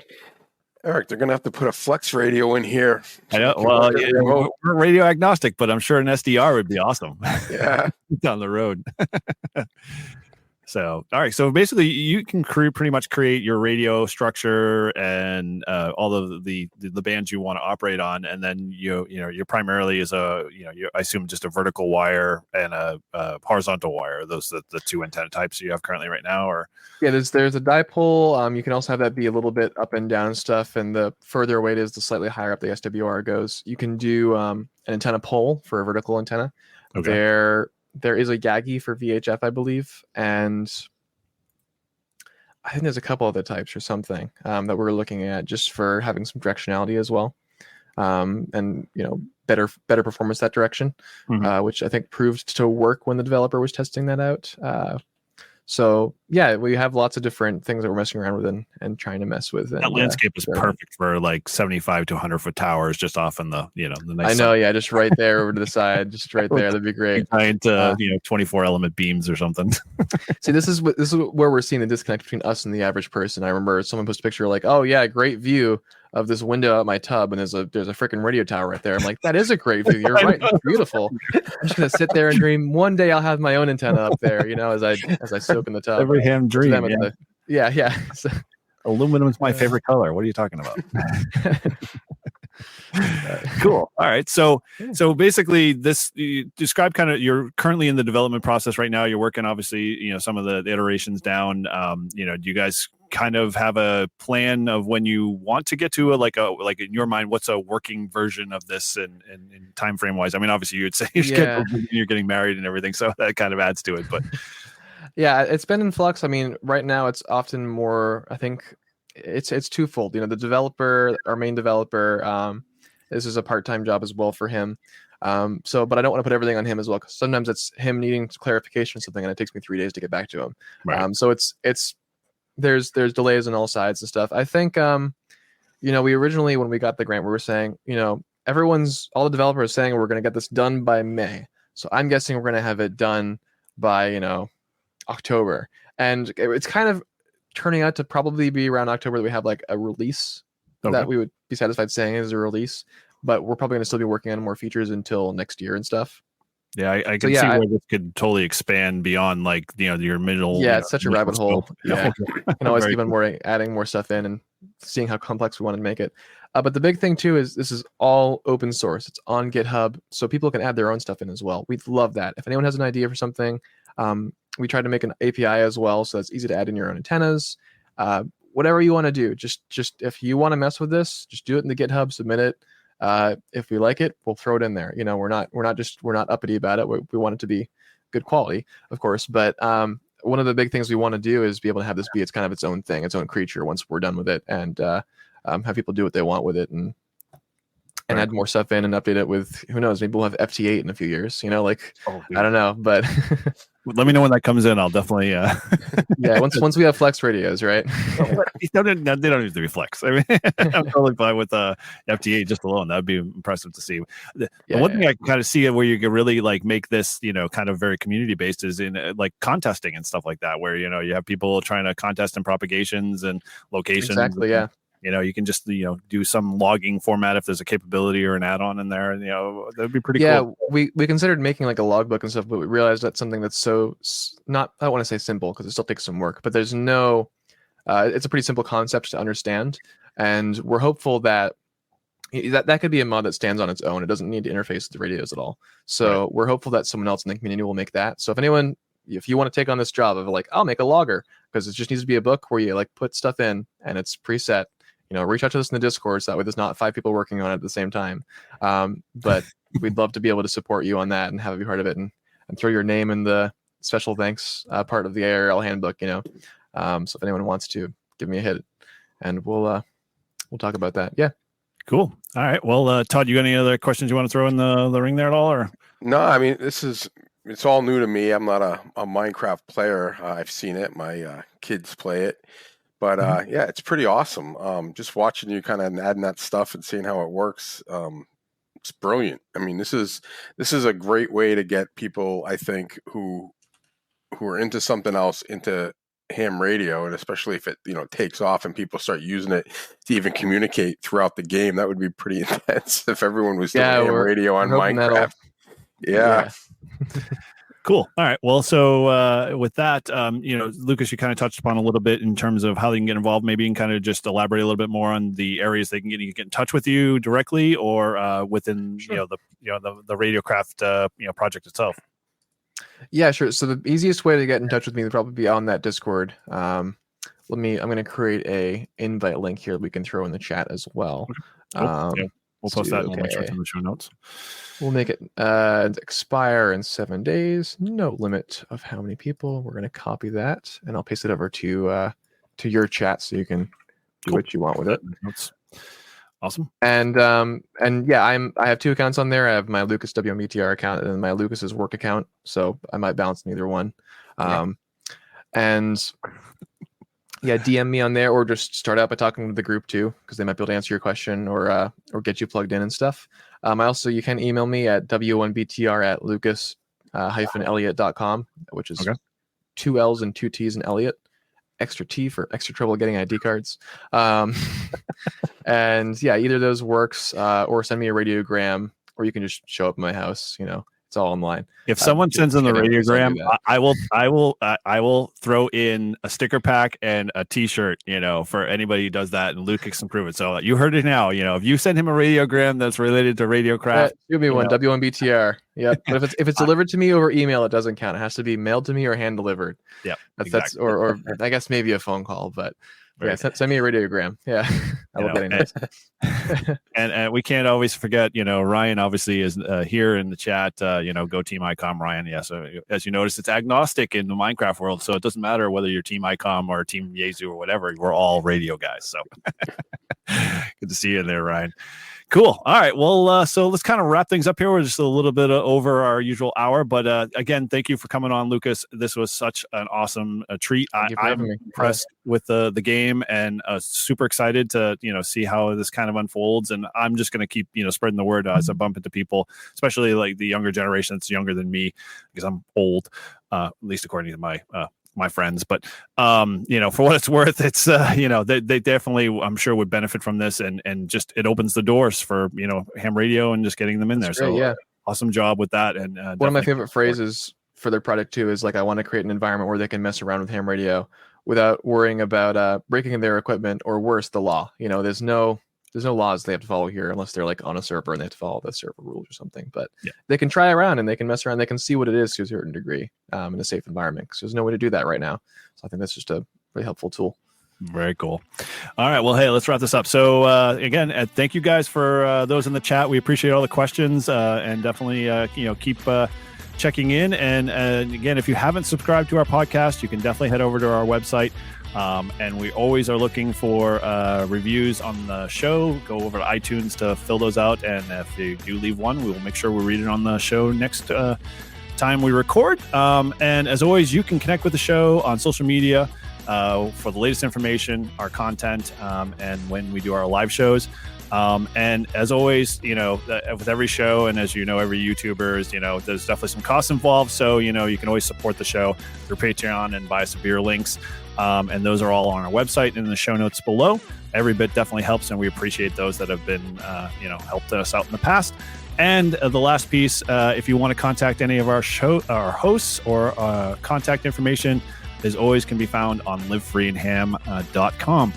Eric, they're gonna have to put a flex radio in here. I know. Well, we're radio agnostic, but I'm sure an SDR would be awesome. Yeah, down the road. So, all right. So basically, you can pretty much create your radio structure and all of the bands you want to operate on, and then you're primarily is I assume just a vertical wire and a horizontal wire. Those are the two antenna types you have currently right now, or yeah, there's a dipole. You can also have that be a little bit up and down stuff, and the further away it is, the slightly higher up the SWR goes. You can do an antenna pole for a vertical antenna. Okay. There is a Yagi for VHF, I believe, and I think there's a couple other types or something that we're looking at just for having some directionality as well, and better performance that direction, which I think proved to work when the developer was testing that out. So yeah, we have lots of different things that we're messing around with and trying to mess with. That landscape is perfect for like 75 to 100 foot towers, just off in the the nice. I know, yeah, just right there over to the side, just right there. That'd be great. Giant 24 element beams or something. See, this is where we're seeing the disconnect between us and the average person. I remember someone posted a picture like, "Oh yeah, great view of this window at my tub, and there's a freaking radio tower right there." I'm like, that is a great view. You're right. It's beautiful. I'm just gonna sit there and dream. One day I'll have my own antenna up there, as I soak in the tub. Every ham dream. Yeah. So, aluminum is my favorite color. What are you talking about? Cool. All right. So basically, you describe kind of, you're currently in the development process right now. You're working, obviously, some of the iterations down. Do you guys kind of have a plan of when you want to get to like in your mind, what's a working version of this in time frame wise? I mean, obviously, you would say you're getting married and everything, so that kind of adds to it. But yeah, it's been in flux. I mean, right now it's often more. I think it's twofold. The developer, our main developer. This is a part-time job as well for him. But I don't want to put everything on him as well, because sometimes it's him needing clarification or something, and it takes me 3 days to get back to him. Right. So there's delays on all sides and stuff. I think, we originally, when we got the grant, we were saying, all the developers saying we're going to get this done by May. So I'm guessing we're going to have it done by, October. And it's kind of turning out to probably be around October that we have like a release that we would be satisfied saying is a release, but we're probably going to still be working on more features until next year and stuff. Yeah, I can see where this could totally expand beyond like your middle. Yeah, it's such a rabbit hole. Yeah, you can always keep on adding more stuff in and seeing how complex we want to make it. But the big thing too is this is all open source. It's on GitHub, so people can add their own stuff in as well. We'd love that. If anyone has an idea for something, we try to make an API as well, so it's easy to add in your own antennas. Whatever you want to do, just if you want to mess with this, just do it in the GitHub, submit it. If we like it, we'll throw it in there. We're not uppity about it. We want it to be good quality, of course. But one of the big things we want to do is be able to have this be its kind of its own thing, its own creature once we're done with it, and have people do what they want with it and add more stuff in and update it with, who knows, maybe we'll have FT8 in a few years, I don't know, but let me know when that comes in. I'll definitely yeah, once we have flex radios, right? they don't need to be flex. I mean, I'm totally fine with FT8 just alone. That'd be impressive to see. The one thing I can kind of see where you can really like make this kind of very community based is in like contesting and stuff like that, where you have people trying to contest in propagations and locations. Exactly. Yeah. You can just do some logging format if there's a capability or an add-on in there. That'd be pretty cool. Yeah, we considered making like a logbook and stuff, but we realized that's something that's so not, I don't want to say simple because it still takes some work, but there's no it's a pretty simple concept to understand, and we're hopeful that that could be a mod that stands on its own. It doesn't need to interface with the radios at all. So we're hopeful that someone else in the community will make that. So if you want to take on this job of like, I'll make a logger, because it just needs to be a book where you like put stuff in and it's preset, reach out to us in the Discord, so that way there's not 5 people working on it at the same time. But we'd love to be able to support you on that and have you be part of it, and throw your name in the special thanks part of the ARL handbook. So if anyone wants to, give me a hit, and we'll talk about that. Yeah. Cool. All right. Well, Todd, you got any other questions you want to throw in the ring there at all, or? No, I mean, it's all new to me. I'm not a Minecraft player. I've seen it. My kids play it. But yeah, it's pretty awesome. Just watching you kind of adding that stuff and seeing how it works. It's brilliant. I mean, this is a great way to get people, I think, who are into something else into ham radio, and especially if it takes off and people start using it to even communicate throughout the game. That would be pretty intense if everyone was doing ham radio on Minecraft. Yeah. Cool. All right. Well, so with that, Lucas, you kind of touched upon a little bit in terms of how they can get involved. Maybe you can kind of just elaborate a little bit more on the areas they can get in touch with you directly, or within the RadioCraft project itself. Yeah, sure. So the easiest way to get in touch with me would probably be on that Discord. I'm going to create a invite link here that we can throw in the chat as well. We'll post that in the show notes. We'll make it expire in 7 days. No limit of how many people. We're going to copy that, and I'll paste it over to your chat so you can do what you want with it. That's awesome. And yeah, I have 2 accounts on there. I have my Lucas WMBTR account and my Lucas's work account, so I might balance neither one. And yeah, DM me on there, or just start out by talking to the group too, because they might be able to answer your question or get you plugged in and stuff. You can email me at w1btr@lucas-elliott.com, which is 2 L's and 2 T's in Elliott. Extra T for extra trouble getting ID cards. And yeah, either of those works, or send me a radiogram, or you can just show up at my house. It's all online. If someone sends in the radiogram, I will throw in a sticker pack and a T-shirt, for anybody who does that, and Lucas can prove it. So you heard it now. If you send him a radiogram that's related to RadioCraft, give me one. W1BTR. Yeah, but if it's delivered to me over email, it doesn't count. It has to be mailed to me or hand delivered. Yeah, that's or I guess maybe a phone call, but. Yeah, send me a radiogram. Yeah, I love getting this. And we can't always forget, Ryan obviously is here in the chat. Go Team ICOM, Ryan. Yeah, so as you notice, it's agnostic in the Minecraft world, so it doesn't matter whether you're Team ICOM or Team Yezu or whatever. We're all radio guys. So good to see you in there, Ryan. Cool. All right. Well, so let's kind of wrap things up here. We're just a little bit over our usual hour, but again, thank you for coming on, Lucas. This was such an awesome treat. I'm impressed with the game, and super excited to see how this kind of unfolds. And I'm just going to keep spreading the word as I bump into people, especially like the younger generation that's younger than me, because I'm old, at least according to my friends. But for what it's worth, it's they definitely, I'm sure, would benefit from this, and just it opens the doors for ham radio and just getting them in there. Great, so awesome job with that. And one of my favorite phrases for their product too is like, I want to create an environment where they can mess around with ham radio without worrying about breaking their equipment, or worse, the law. There's no laws they have to follow here, unless they're like on a server and they have to follow the server rules or something. But they can try around and they can mess around. They can see what it is to a certain degree in a safe environment, because there's no way to do that right now. So I think that's just a really helpful tool. Very cool. All right. Well, hey, let's wrap this up. So again, thank you guys for those in the chat. We appreciate all the questions, and definitely keep checking in. And again, if you haven't subscribed to our podcast, you can definitely head over to our website. And we always are looking for reviews on the show. Go over to iTunes to fill those out, and if you do leave one, we will make sure we read it on the show next time we record. And as always, you can connect with the show on social media for the latest information, our content, and when we do our live shows. And as always, with every show, and as every YouTuber is, there's definitely some costs involved. So, you can always support the show through Patreon and buy some beer links. And those are all on our website and in the show notes below. Every bit definitely helps, and we appreciate those that have been, helped us out in the past. And the last piece, if you want to contact any of our hosts, or contact information, as always, can be found on livefreeandham.com.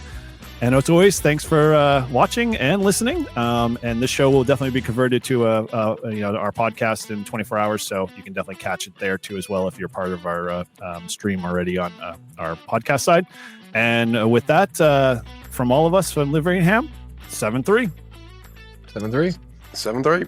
And as always, thanks for watching and listening. And this show will definitely be converted to our podcast in 24 hours, so you can definitely catch it there too as well if you're part of our stream already on our podcast side. And with that, from all of us from Liveringham, 7-3. 7-3. 7-3.